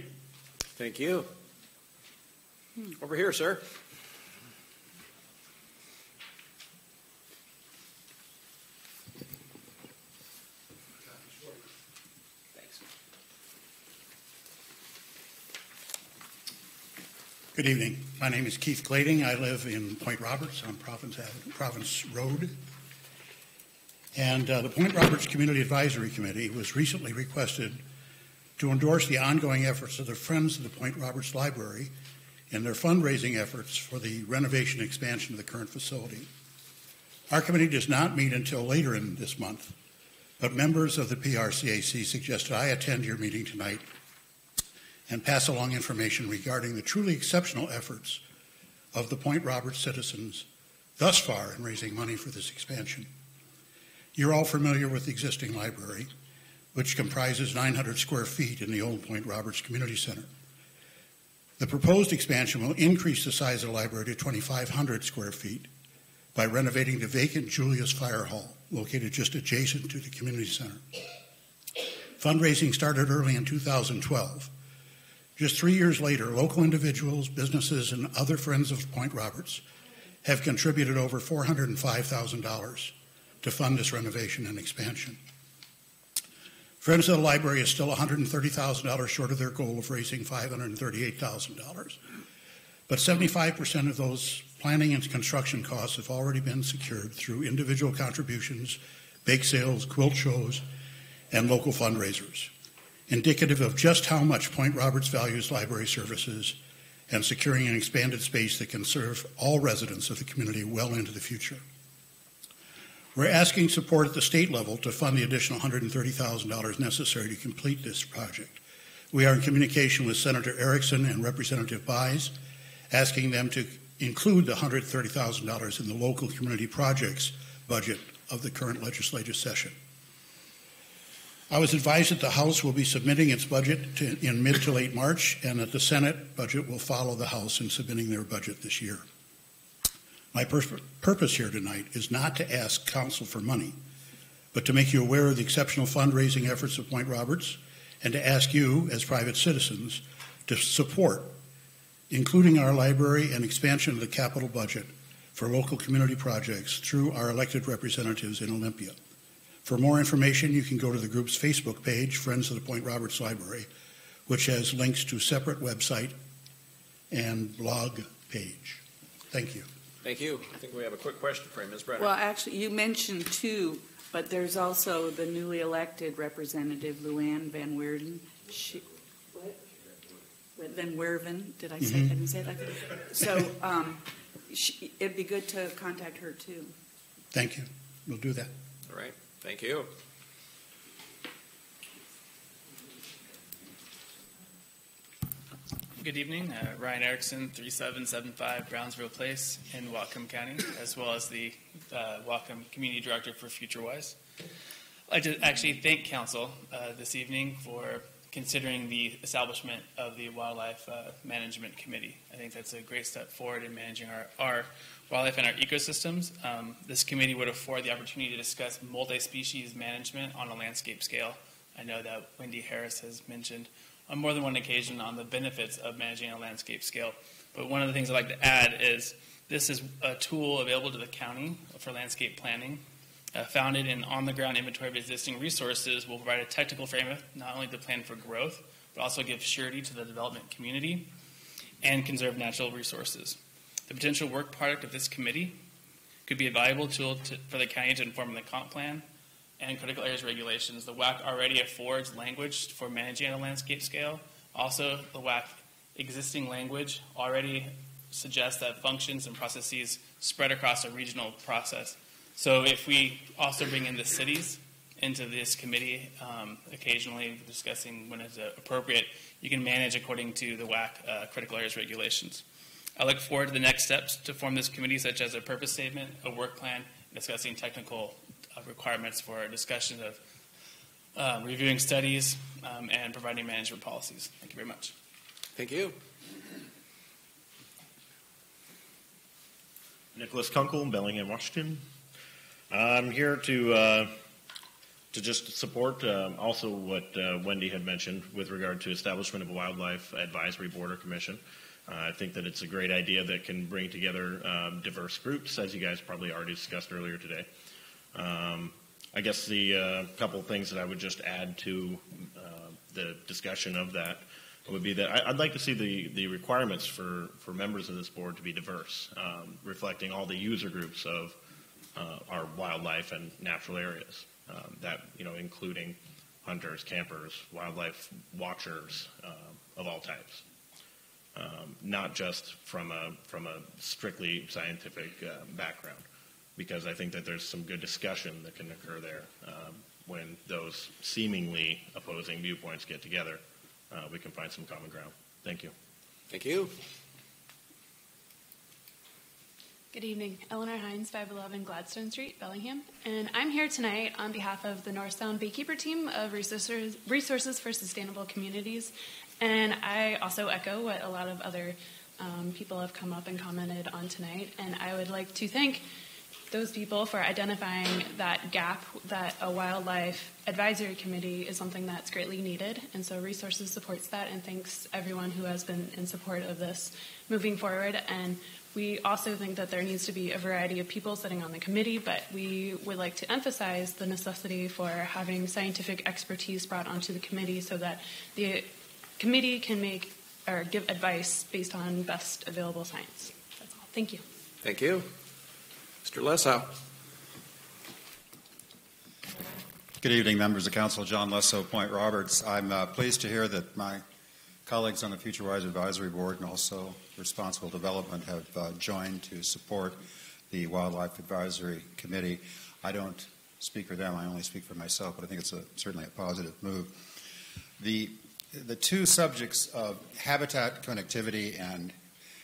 Thank you. Over here, sir. Good evening. My name is Keith Glading. I live in Point Roberts on Province Road. And the Point Roberts Community Advisory Committee was recently requested to endorse the ongoing efforts of the Friends of the Point Roberts Library in their fundraising efforts for the renovation and expansion of the current facility. Our committee does not meet until later in this month, but members of the PRCAC suggested I attend your meeting tonight and pass along information regarding the truly exceptional efforts of the Point Roberts citizens thus far in raising money for this expansion. You're all familiar with the existing library, which comprises 900 square feet in the old Point Roberts Community Center. The proposed expansion will increase the size of the library to 2,500 square feet by renovating the vacant Julius Fire Hall, located just adjacent to the community center. Fundraising started early in 2012. Just 3 years later, local individuals, businesses, and other friends of Point Roberts have contributed over $405,000 to fund this renovation and expansion. Friends of the Library is still $130,000 short of their goal of raising $538,000. But 75% of those planning and construction costs have already been secured through individual contributions, bake sales, quilt shows, and local fundraisers, indicative of just how much Point Roberts values library services and securing an expanded space that can serve all residents of the community well into the future. We're asking support at the state level to fund the additional $130,000 necessary to complete this project. We are in communication with Senator Erickson and Representative Buys, asking them to include the $130,000 in the local community projects budget of the current legislative session. I was advised that the House will be submitting its budget in mid to late March, and that the Senate budget will follow the House in submitting their budget this year. My purpose here tonight is not to ask Council for money, but to make you aware of the exceptional fundraising efforts of Point Roberts, and to ask you, as private citizens, to support, including our library and expansion of the capital budget for local community projects through our elected representatives in Olympia. For more information, you can go to the group's Facebook page, Friends of the Point Roberts Library, which has links to separate website and blog page. Thank you. Thank you. I think we have a quick question for you, Ms. Brenner. Well, actually, you mentioned two, but there's also the newly elected representative, Luann Van Weerden. Van Werven, did I say? I didn't say that. So it'd be good to contact her too. Thank you. We'll do that. All right. Thank you. Good evening. Ryan Erickson, 3775 Brownsville Place in Whatcom County, as well as the Whatcom Community Director for FutureWise. I'd like to actually thank Council this evening for considering the establishment of the Wildlife Management Committee. I think that's a great step forward in managing our wildlife and our ecosystems. This committee would afford the opportunity to discuss multi-species management on a landscape scale. I know that Wendy Harris has mentioned on more than one occasion on the benefits of managing a landscape scale. But one of the things I'd like to add is this is a tool available to the county for landscape planning. Founded in on-the-ground inventory of existing resources will provide a technical framework not only to plan for growth, but also give surety to the development community and conserve natural resources. The potential work product of this committee could be a valuable tool for the county to inform the comp plan and critical areas regulations. The WAC already affords language for managing at a landscape scale. Also, the WAC existing language already suggests that functions and processes spread across a regional process. So if we also bring in the cities into this committee, occasionally discussing when it's appropriate, you can manage according to the WAC critical areas regulations. I look forward to the next steps to form this committee, such as a purpose statement, a work plan, discussing technical requirements for discussion of reviewing studies and providing management policies. Thank you very much. Thank you. Nicholas Kunkel, Bellingham, Washington. I'm here to just support also what Wendy had mentioned with regard to establishment of a wildlife advisory board or commission. I think that it's a great idea that can bring together diverse groups, as you guys probably already discussed earlier today. I guess the couple of things that I would just add to the discussion of that would be that I'd like to see the requirements for members of this board to be diverse, reflecting all the user groups of our wildlife and natural areas, that, including hunters, campers, wildlife watchers of all types. Not just from a strictly scientific background, because I think that there's some good discussion that can occur there when those seemingly opposing viewpoints get together. We can find some common ground. Thank you. Thank you. Good evening. Eleanor Hines, 511 Gladstone Street, Bellingham. And I'm here tonight on behalf of the North Sound Beekeeper Team of Resources for Sustainable Communities. And I also echo what a lot of other people have come up and commented on tonight. And I would like to thank those people for identifying that gap, that a wildlife advisory committee is something that's greatly needed. And so Resources supports that, and thanks everyone who has been in support of this moving forward. And we also think that there needs to be a variety of people sitting on the committee, but we would like to emphasize the necessity for having scientific expertise brought onto the committee so that the committee can make or give advice based on best available science. That's all. Thank you. Thank you. Mr. Lesau. Good evening, members of council. John Lesso, Point Roberts. I'm pleased to hear that my colleagues on the FutureWise Advisory Board and also Responsible Development have joined to support the Wildlife Advisory Committee. I don't speak for them, I only speak for myself, but I think it's certainly a positive move. The two subjects of habitat connectivity and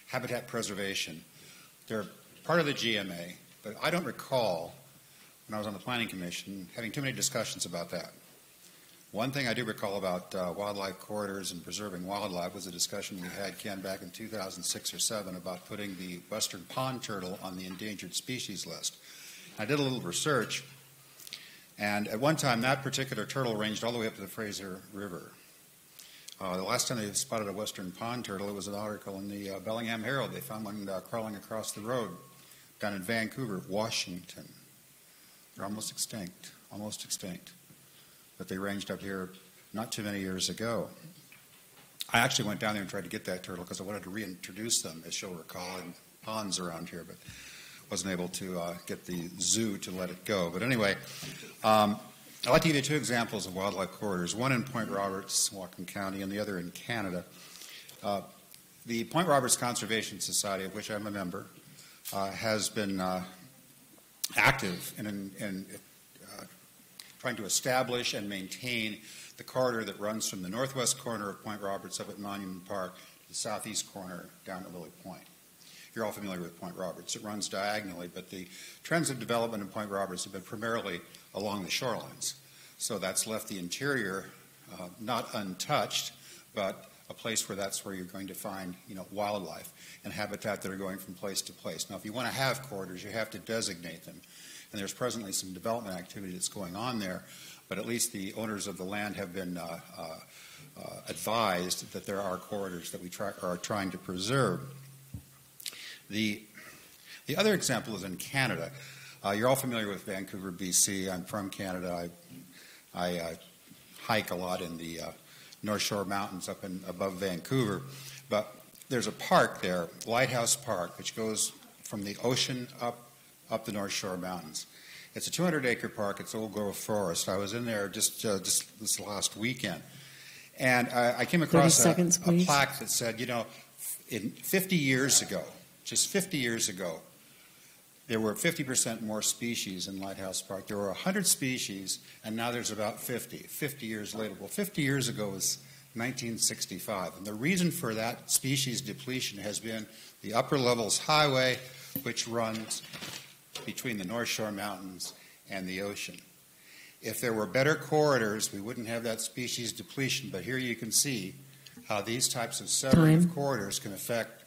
habitat preservation, they're part of the GMA, but I don't recall when I was on the Planning Commission, having too many discussions about that. One thing I do recall about wildlife corridors and preserving wildlife was a discussion we had, Ken, back in 2006 or 7 about putting the western pond turtle on the endangered species list. I did a little research, and at one time that particular turtle ranged all the way up to the Fraser River. The last time they spotted a western pond turtle, it was an article in the Bellingham Herald. They found one crawling across the road down in Vancouver, Washington. They're almost extinct, but they ranged up here not too many years ago. I actually went down there and tried to get that turtle because I wanted to reintroduce them, as you'll recall, in ponds around here, but wasn't able to get the zoo to let it go. But anyway, I'd like to give you 2 examples of wildlife corridors, one in Point Roberts, Whatcom County, and the other in Canada. The Point Roberts Conservation Society, of which I'm a member, has been active in trying to establish and maintain the corridor that runs from the northwest corner of Point Roberts up at Monument Park to the southeast corner down at Lily Point. You're all familiar with Point Roberts. It runs diagonally, but the trends of development in Point Roberts have been primarily along the shorelines. So that's left the interior not untouched, but a place where that's where you're going to find, wildlife and habitat that are going from place to place. Now, if you want to have corridors, you have to designate them. And there's presently some development activity that's going on there, but at least the owners of the land have been advised that there are corridors that we are trying to preserve. The other example is in Canada. You're all familiar with Vancouver, BC. I'm from Canada. I hike a lot in the North Shore Mountains up above Vancouver. But there's a park there, Lighthouse Park, which goes from the ocean up the North Shore Mountains. It's a 200-acre park. It's old growth forest. I was in there just this last weekend. And I came across a plaque that said, in 50 years ago, just 50 years ago, there were 50% more species in Lighthouse Park. There were 100 species, and now there's about 50 years later. Well, 50 years ago was 1965. And the reason for that species depletion has been the Upper Levels Highway, which runs between the North Shore Mountains and the ocean. If there were better corridors, we wouldn't have that species depletion. But here you can see how these types of severing of corridors can affect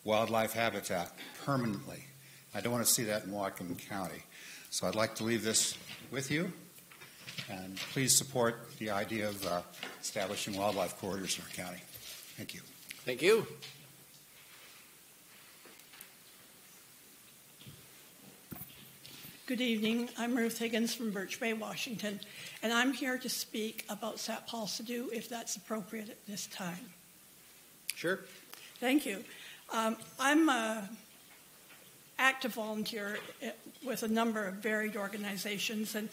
wildlife habitat permanently. I don't want to see that in Whatcom County. So I'd like to leave this with you, and please support the idea of establishing wildlife corridors in our county. Thank you. Thank you. Good evening. I'm Ruth Higgins from Birch Bay, Washington, and I'm here to speak about Satpal, Sidhu, if that's appropriate at this time. Sure. Thank you. I'm an active volunteer with a number of varied organizations, and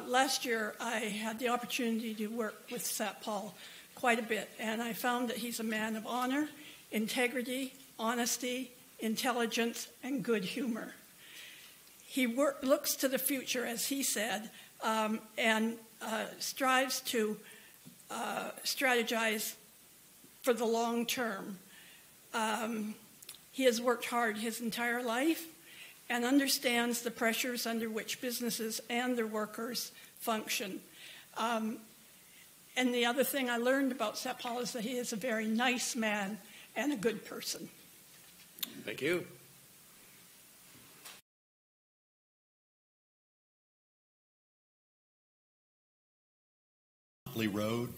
last year I had the opportunity to work with Satpal quite a bit, and I found that he's a man of honor, integrity, honesty, intelligence, and good humor. He looks to the future, as he said, and strives to strategize for the long term. He has worked hard his entire life and understands the pressures under which businesses and their workers function. And the other thing I learned about Satpal is that he is a very nice man and a good person. Thank you. Road,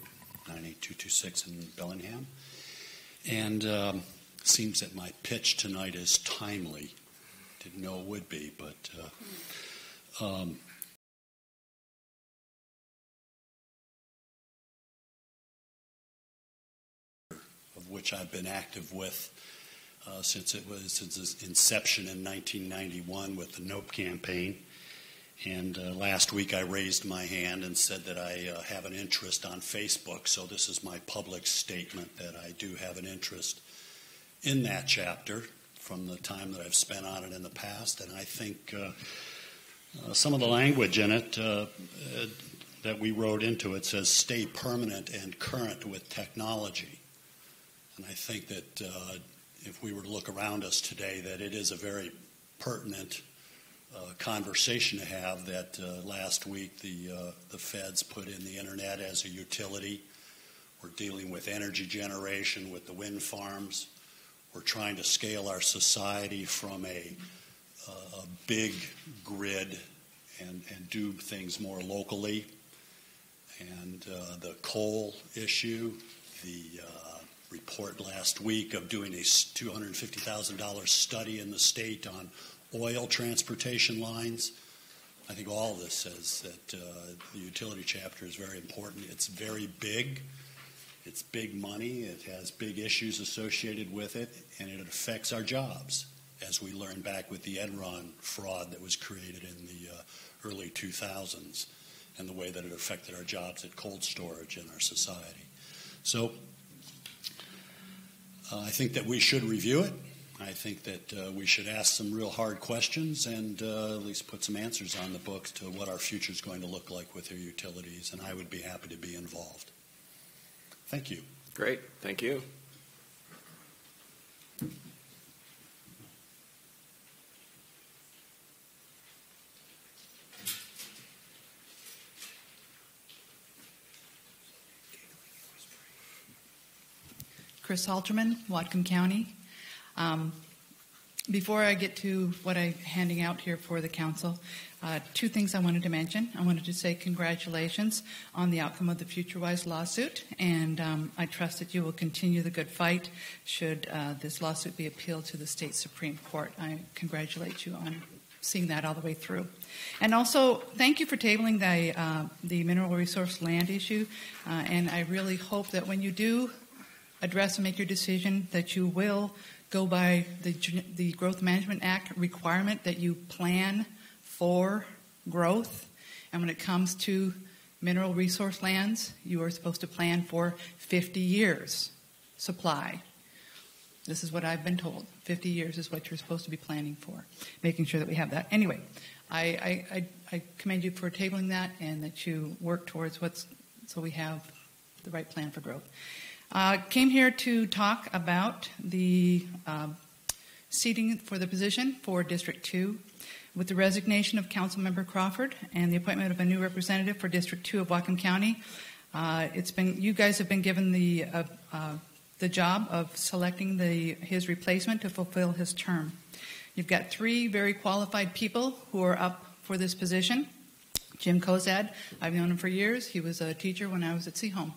98226 in Bellingham. And seems that my pitch tonight is timely. Didn't know it would be, but of which I've been active with since its inception in 1991 with the NOPE campaign. And last week I raised my hand and said that I have an interest on Facebook, so this is my public statement that I do have an interest in that chapter from the time that I've spent on it in the past. And I think some of the language in it that we wrote into it says stay permanent and current with technology. And I think that if we were to look around us today, that it is a very pertinent conversation to have that last week the feds put in the internet as a utility. We're dealing with energy generation with the wind farms. We're trying to scale our society from a big grid and do things more locally. And the coal issue, the report last week of doing a $250,000 study in the state on oil transportation lines. I think all of this says that the utility chapter is very important. It's very big. It's big money. It has big issues associated with it, and it affects our jobs, as we learned back with the Enron fraud that was created in the early 2000s and the way that it affected our jobs at cold storage in our society. So I think that we should review it. I think that we should ask some real hard questions and at least put some answers on the books to what our future is going to look like with our utilities, and I would be happy to be involved. Thank you. Great. Thank you. Chris Halterman, Whatcom County. Before I get to what I'm handing out here for the council, two things I wanted to mention. I wanted to say congratulations on the outcome of the FutureWise lawsuit, and I trust that you will continue the good fight should this lawsuit be appealed to the state Supreme Court. I congratulate you on seeing that all the way through. And also, thank you for tabling the mineral resource land issue, and I really hope that when you do address and make your decision that you will go by the Growth Management Act requirement that you plan for growth. And when it comes to mineral resource lands, you are supposed to plan for 50 years supply. This is what I've been told. 50 years is what you're supposed to be planning for, making sure that we have that. Anyway, I commend you for tabling that and that you work towards so we have the right plan for growth. Came here to talk about the seating for the position for District 2. With the resignation of Councilmember Crawford and the appointment of a new representative for District 2 of Whatcom County, you guys have been given the job of selecting his replacement to fulfill his term. You've got three very qualified people who are up for this position. Jim Kozad, I've known him for years. He was a teacher when I was at Seahome.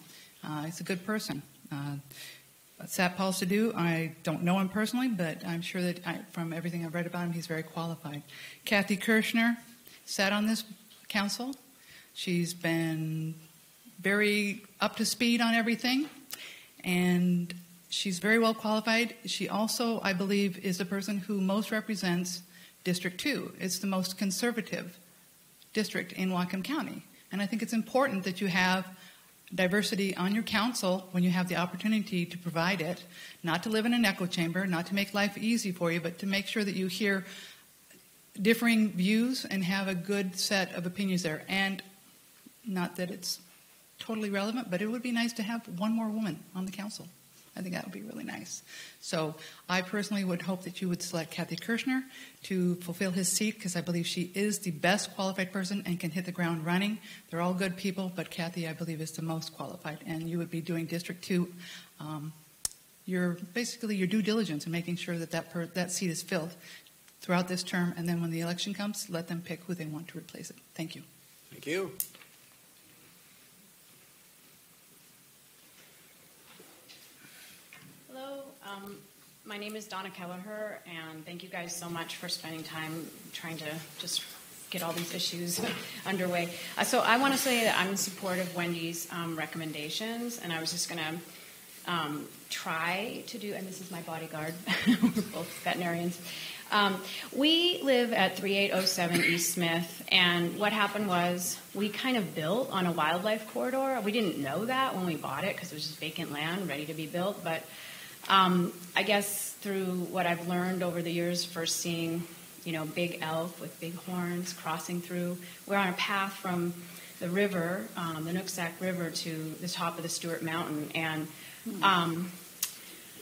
He's a good person. Satpal Sidhu, I don't know him personally, but I'm sure that from everything I've read about him, he's very qualified. Kathy Kirshner sat on this council. She's been very up to speed on everything, and she's very well qualified. She also, I believe, is the person who most represents District 2. It's the most conservative district in Whatcom County, and I think it's important that you have diversity on your council when you have the opportunity to provide it, not to live in an echo chamber, not to make life easy for you, but to make sure that you hear differing views and have a good set of opinions there. And not that it's totally relevant, but it would be nice to have one more woman on the council. I think that would be really nice. So I personally would hope that you would select Kathy Kirshner to fulfill his seat, because I believe she is the best qualified person and can hit the ground running. They're all good people, but Kathy, I believe, is the most qualified. And you would be doing District 2, your due diligence in making sure that that seat is filled throughout this term. And then when the election comes, let them pick who they want to replace it. Thank you. Thank you. My name is Donna Kelleher, and thank you guys so much for spending time trying to just get all these issues underway. So I want to say that I'm in support of Wendy's recommendations, and I was just going to try to do, and this is my bodyguard, we're both veterinarians. We live at 3807 East Smith, and what happened was we kind of built on a wildlife corridor. We didn't know that when we bought it because it was just vacant land ready to be built, but I guess through what I've learned over the years, first seeing, big elk with big horns crossing through, we're on a path from the river, the Nooksack River, to the top of the Stewart Mountain. And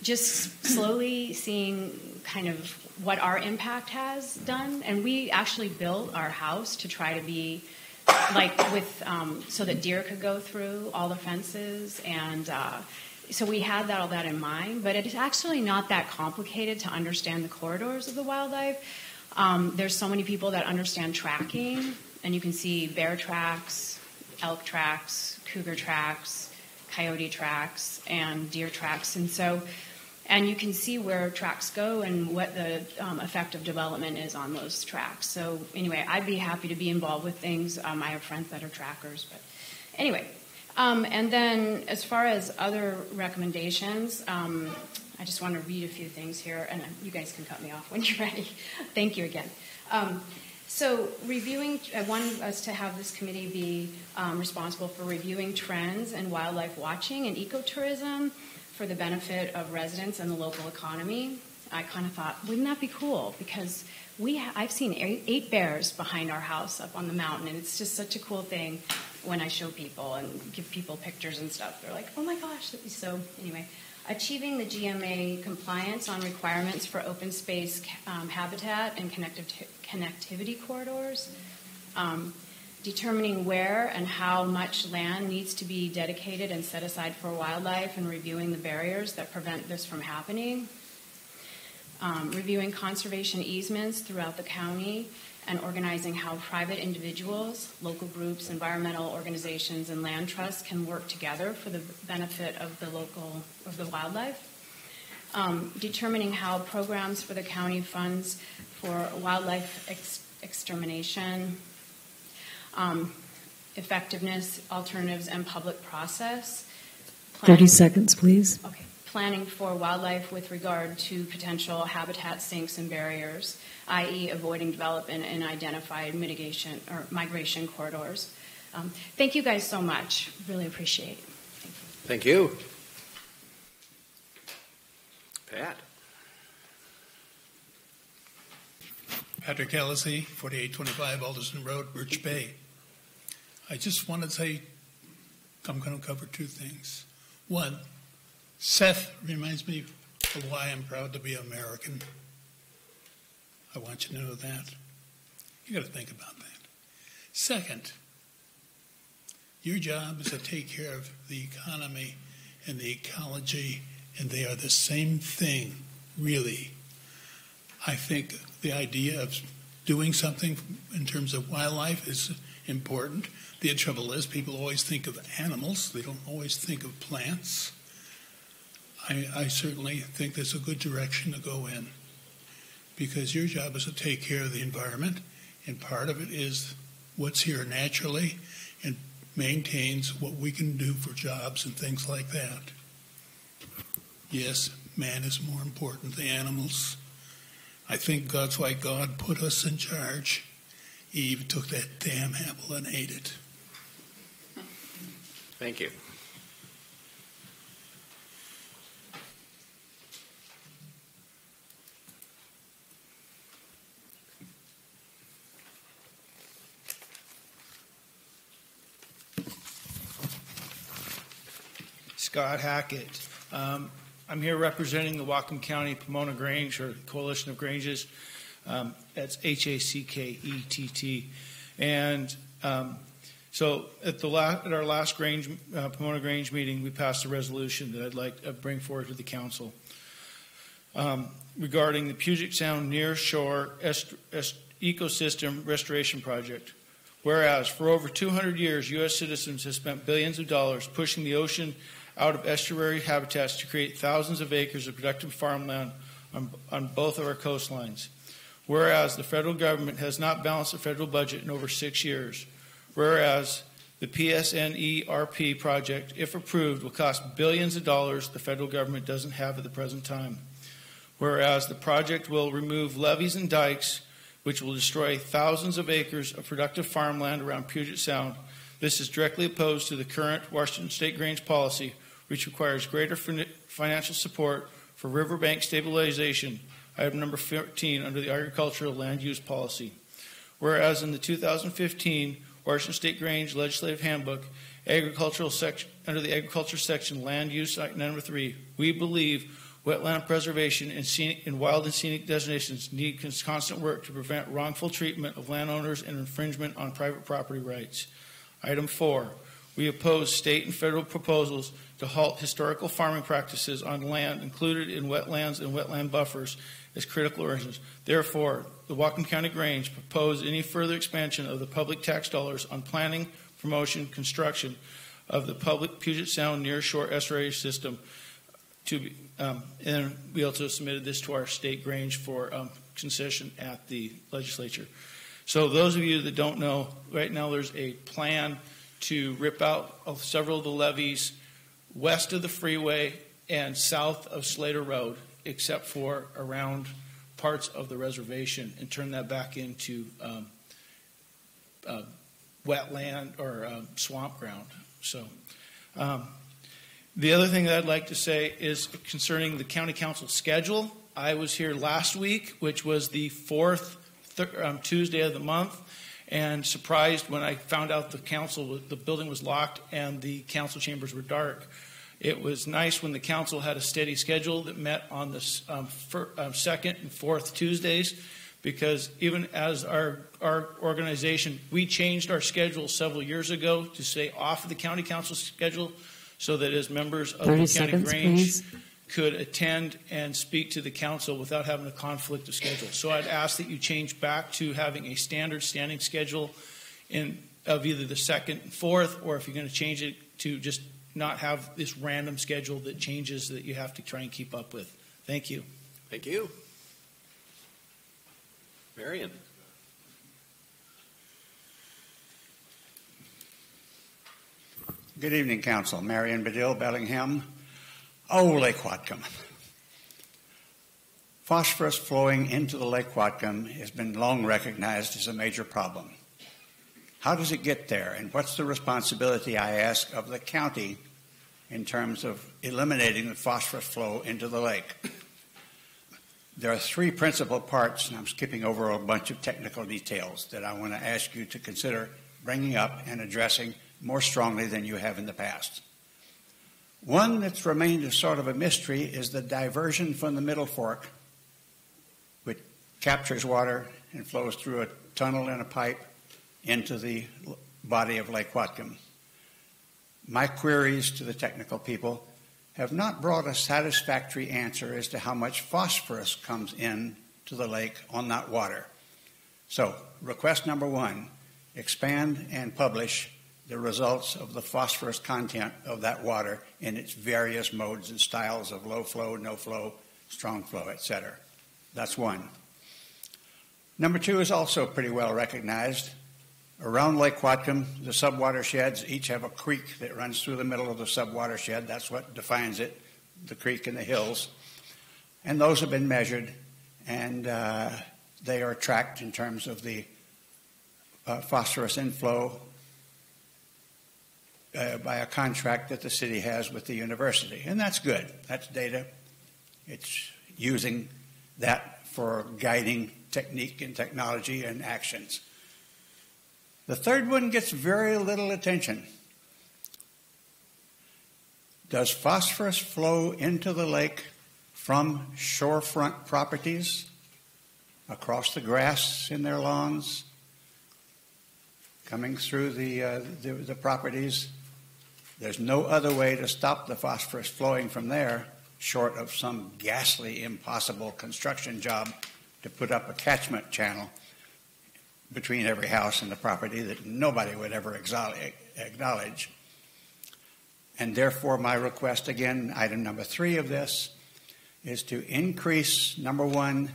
just slowly seeing kind of what our impact has done. And we actually built our house to try to be like with, so that deer could go through all the fences. And so we had all that in mind, but it's actually not that complicated to understand the corridors of the wildlife. There's so many people that understand tracking, and you can see bear tracks, elk tracks, cougar tracks, coyote tracks, and deer tracks. And you can see where tracks go and what the effect of development is on those tracks. So anyway, I'd be happy to be involved with things. I have friends that are trackers, but anyway. And then as far as other recommendations, I just want to read a few things here, and you guys can cut me off when you're ready. Thank you again. So reviewing, I want us to have this committee be responsible for reviewing trends in wildlife watching and ecotourism for the benefit of residents and the local economy. I kind of thought, wouldn't that be cool? Because I've seen 8 bears behind our house up on the mountain, and it's just such a cool thing when I show people and give people pictures and stuff. They're like, oh my gosh. So anyway, achieving the GMA compliance on requirements for open space habitat and connectivity corridors, determining where and how much land needs to be dedicated and set aside for wildlife, and reviewing the barriers that prevent this from happening, reviewing conservation easements throughout the county, and organizing how private individuals, local groups, environmental organizations, and land trusts can work together for the benefit of the wildlife. Determining how programs for the county funds for wildlife extermination, effectiveness, alternatives, and public process. 30 seconds, please. Okay. Planning for wildlife with regard to potential habitat sinks and barriers, i.e. avoiding development in identified mitigation or migration corridors. Thank you guys so much. Really appreciate it. Thank you. Pat. Patrick Ellison, 4825 Alderson Road, Birch Bay. I just want to say I'm going to cover 2 things. One, Seth reminds me of why I'm proud to be American. I want you to know that. You got to think about that. Second, your job is to take care of the economy and the ecology, and they are the same thing, really. I think the idea of doing something in terms of wildlife is important. The trouble is people always think of animals. They don't always think of plants. I certainly think that's a good direction to go in, because your job is to take care of the environment, and part of it is what's here naturally and maintains what we can do for jobs and things like that. Yes, man is more important than animals. I think that's why God put us in charge. Eve took that damn apple and ate it. Thank you. Scott Hackett. I'm here representing the Whatcom County Pomona Grange, or Coalition of Granges. That's Hackett. And so at our last Pomona Grange meeting, we passed a resolution that I'd like to bring forward to the council regarding the Puget Sound Near Shore Ecosystem Restoration Project. Whereas for over 200 years, U.S. citizens have spent billions of dollars pushing the ocean out of estuary habitats to create thousands of acres of productive farmland on both of our coastlines. Whereas the federal government has not balanced the federal budget in over 6 years. Whereas the PSNERP project, if approved, will cost billions of dollars the federal government doesn't have at the present time. Whereas the project will remove levees and dikes, which will destroy thousands of acres of productive farmland around Puget Sound. This is directly opposed to the current Washington State Grange policy, which requires greater financial support for riverbank stabilization, item number 14 under the Agricultural Land Use Policy. Whereas in the 2015 Washington State Grange Legislative Handbook, under the Agriculture section, Land Use, item number 3, we believe wetland preservation, and wild and scenic designations need constant work to prevent wrongful treatment of landowners and infringement on private property rights. Item 4, we oppose state and federal proposals to halt historical farming practices on land included in wetlands and wetland buffers as critical areas. Therefore, the Whatcom County Grange propose any further expansion of the public tax dollars on planning, promotion, construction of the public Puget Sound nearshore estuary system to be, and we also submitted this to our state Grange for concession at the legislature. So those of you that don't know, right now there's a plan to rip out several of the levees west of the freeway and south of Slater Road, except for around parts of the reservation, and turn that back into wetland or swamp ground. So the other thing that I'd like to say is concerning the county council schedule. I was here last week, which was the fourth Tuesday of the month, and surprised when I found out the building was locked and the council chambers were dark. It was nice when the council had a steady schedule that met on the second and fourth Tuesdays, because even as our organization, we changed our schedule several years ago to stay off of the county council schedule so that as members of the county Grange could attend and speak to the council without having a conflict of schedule. So I'd ask that you change back to having a standard standing schedule of either the second and fourth, or if you're going to change it to just not have this random schedule that changes that you have to try and keep up with. Thank you. Thank you. Marion. Good evening, Council. Marion Bedell, Bellingham. Oh, Lake Whatcom. Phosphorus flowing into the Lake Whatcom has been long recognized as a major problem. How does it get there, and what's the responsibility, I ask, of the county in terms of eliminating the phosphorus flow into the lake? There are three principal parts, and I'm skipping over a bunch of technical details that I want to ask you to consider bringing up and addressing more strongly than you have in the past. One that's remained a sort of a mystery is the diversion from the Middle Fork, which captures water and flows through a tunnel and a pipe into the body of Lake Whatcom. My queries to the technical people have not brought a satisfactory answer as to how much phosphorus comes in to the lake on that water. So, request number 1, expand and publish the results of the phosphorus content of that water in its various modes and styles of low flow, no flow, strong flow, etc. That's one. Number 2 is also pretty well recognized. Around Lake Whatcom, the subwatersheds each have a creek that runs through the middle of the subwatershed. That's what defines it, the creek and the hills. And those have been measured, and they are tracked in terms of the phosphorus inflow by a contract that the city has with the university. And that's good. That's data. It's using that for guiding technique and technology and actions. The third one gets very little attention. Does phosphorus flow into the lake from shorefront properties, across the grass in their lawns, coming through the properties? There's no other way to stop the phosphorus flowing from there, short of some ghastly, impossible construction job to put up a catchment channel between every house and the property that nobody would ever acknowledge. And therefore, my request, again, item number 3 of this, is to increase, number 1,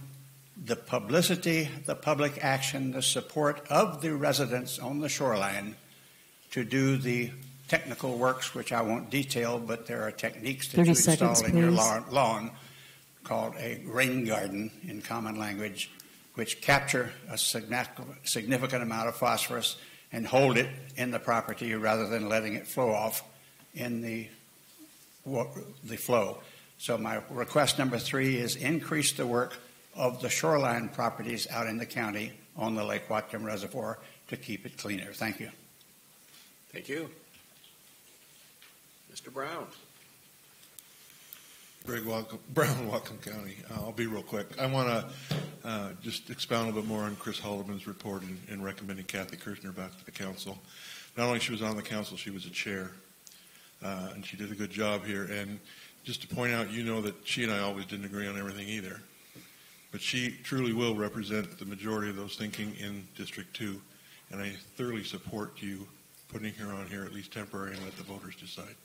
the publicity, the public action, the support of the residents on the shoreline to do the technical works, which I won't detail, but there are techniques that you install in your lawn called a rain garden in common language, which capture a significant amount of phosphorus and hold it in the property rather than letting it flow off in the flow. So my request number 3 is increase the work of the shoreline properties out in the county on the Lake Whatcom Reservoir to keep it cleaner. Thank you. Thank you. Mr. Browne. Greg Browne, Whatcom County. I'll be real quick. I want to just expound a little bit more on Chris Haldeman's report in recommending Kathy Kirshner back to the council. Not only she was on the council, she was a chair, and she did a good job here. And just to point out, you know that she and I always didn't agree on everything either, but she truly will represent the majority of those thinking in District 2, and I thoroughly support you putting her on here, at least temporary, and let the voters decide.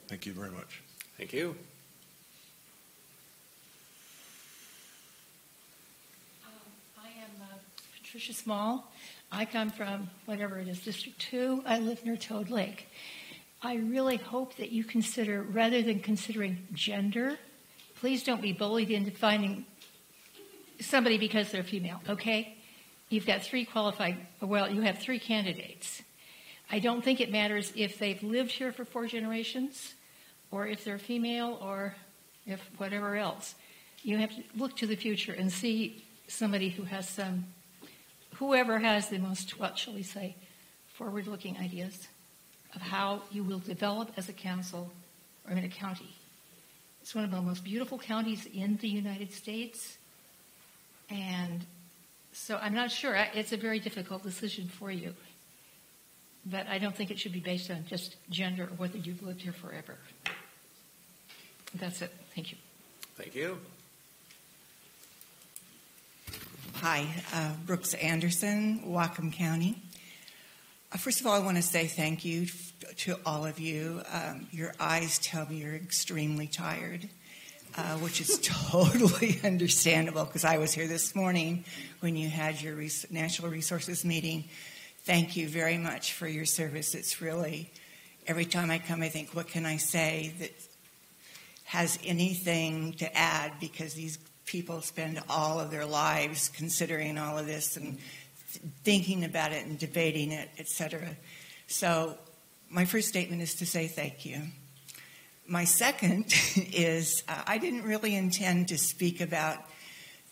Thank you very much. Thank you. Patricia Small. I come from whatever it is, District 2. I live near Toad Lake. I really hope that you consider, rather than considering gender, please don't be bullied into finding somebody because they're female, okay? You've got you have 3 candidates. I don't think it matters if they've lived here for 4 generations or if they're female or if whatever else. You have to look to the future and see somebody who has whoever has the most, what shall we say, forward-looking ideas of how you will develop as a council or in a county. It's one of the most beautiful counties in the United States. And so I'm not sure. It's a very difficult decision for you. But I don't think it should be based on just gender or whether you've lived here forever. That's it. Thank you. Thank you. Hi, Brooks Anderson, Whatcom County. First of all, I want to say thank you to all of you. Your eyes tell me you're extremely tired, which is totally understandable because I was here this morning when you had your natural resources meeting. Thank you very much for your service. It's really, every time I come, I think, what can I say that has anything to add, because these people spend all of their lives considering all of this and thinking about it and debating it, etc. So my first statement is to say thank you. My second is I didn't really intend to speak about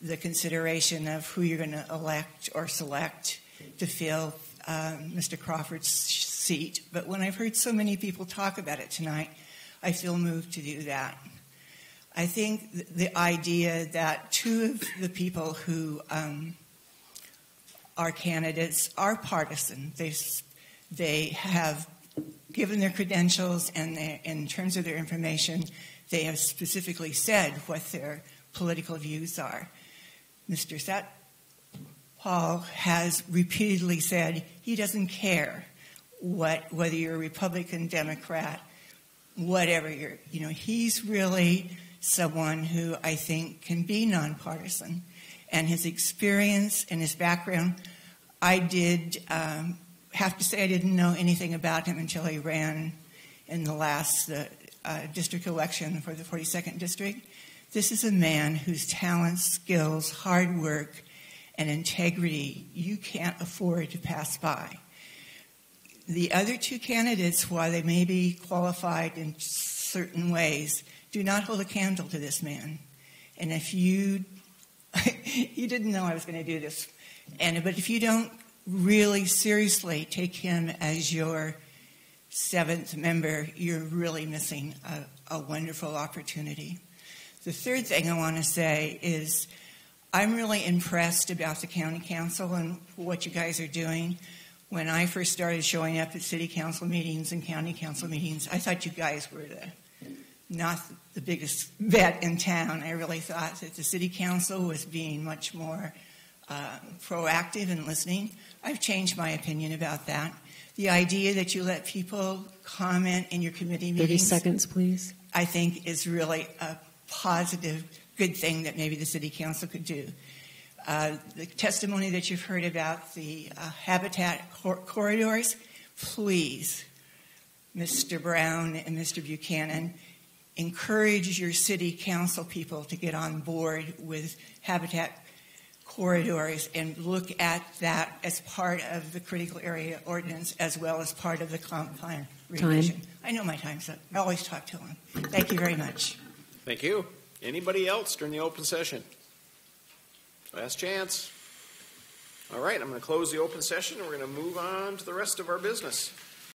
the consideration of who you're going to elect or select to fill Mr. Crawford's seat, but when I've heard so many people talk about it tonight, I feel moved to do that. I think the idea that 2 of the people who are candidates are partisan. They have given their credentials, and in terms of their information, they have specifically said what their political views are. Mr. Satpal has repeatedly said he doesn't care whether you're a Republican, Democrat, whatever he's really someone who I think can be nonpartisan. And his experience and his background, I did have to say I didn't know anything about him until he ran in the last district election for the 42nd District. This is a man whose talents, skills, hard work, and integrity you can't afford to pass by. The other 2 candidates, while they may be qualified in certain ways, do not hold a candle to this man. And if you didn't know I was going to do this, but if you don't really seriously take him as your 7th member, you're really missing a wonderful opportunity. The third thing I want to say is I'm really impressed about the county council and what you guys are doing. When I first started showing up at city council meetings and county council meetings, I thought you guys were not the biggest bet in town. I really thought that the city council was being much more proactive in listening. I've changed my opinion about that. The idea that you let people comment in your committee meetings, 30 seconds, please, I think is really a positive, good thing that maybe the city council could do. The testimony that you've heard about the habitat corridors, please, Mr. Browne and Mr. Buchanan, encourage your city council people to get on board with habitat corridors and look at that as part of the critical area ordinance as well as part of the comp plan revision. I know my time's up. I always talk too long. Thank you very much. Thank you. Anybody else during the open session? Last chance. All right, I'm going to close the open session and we're going to move on to the rest of our business.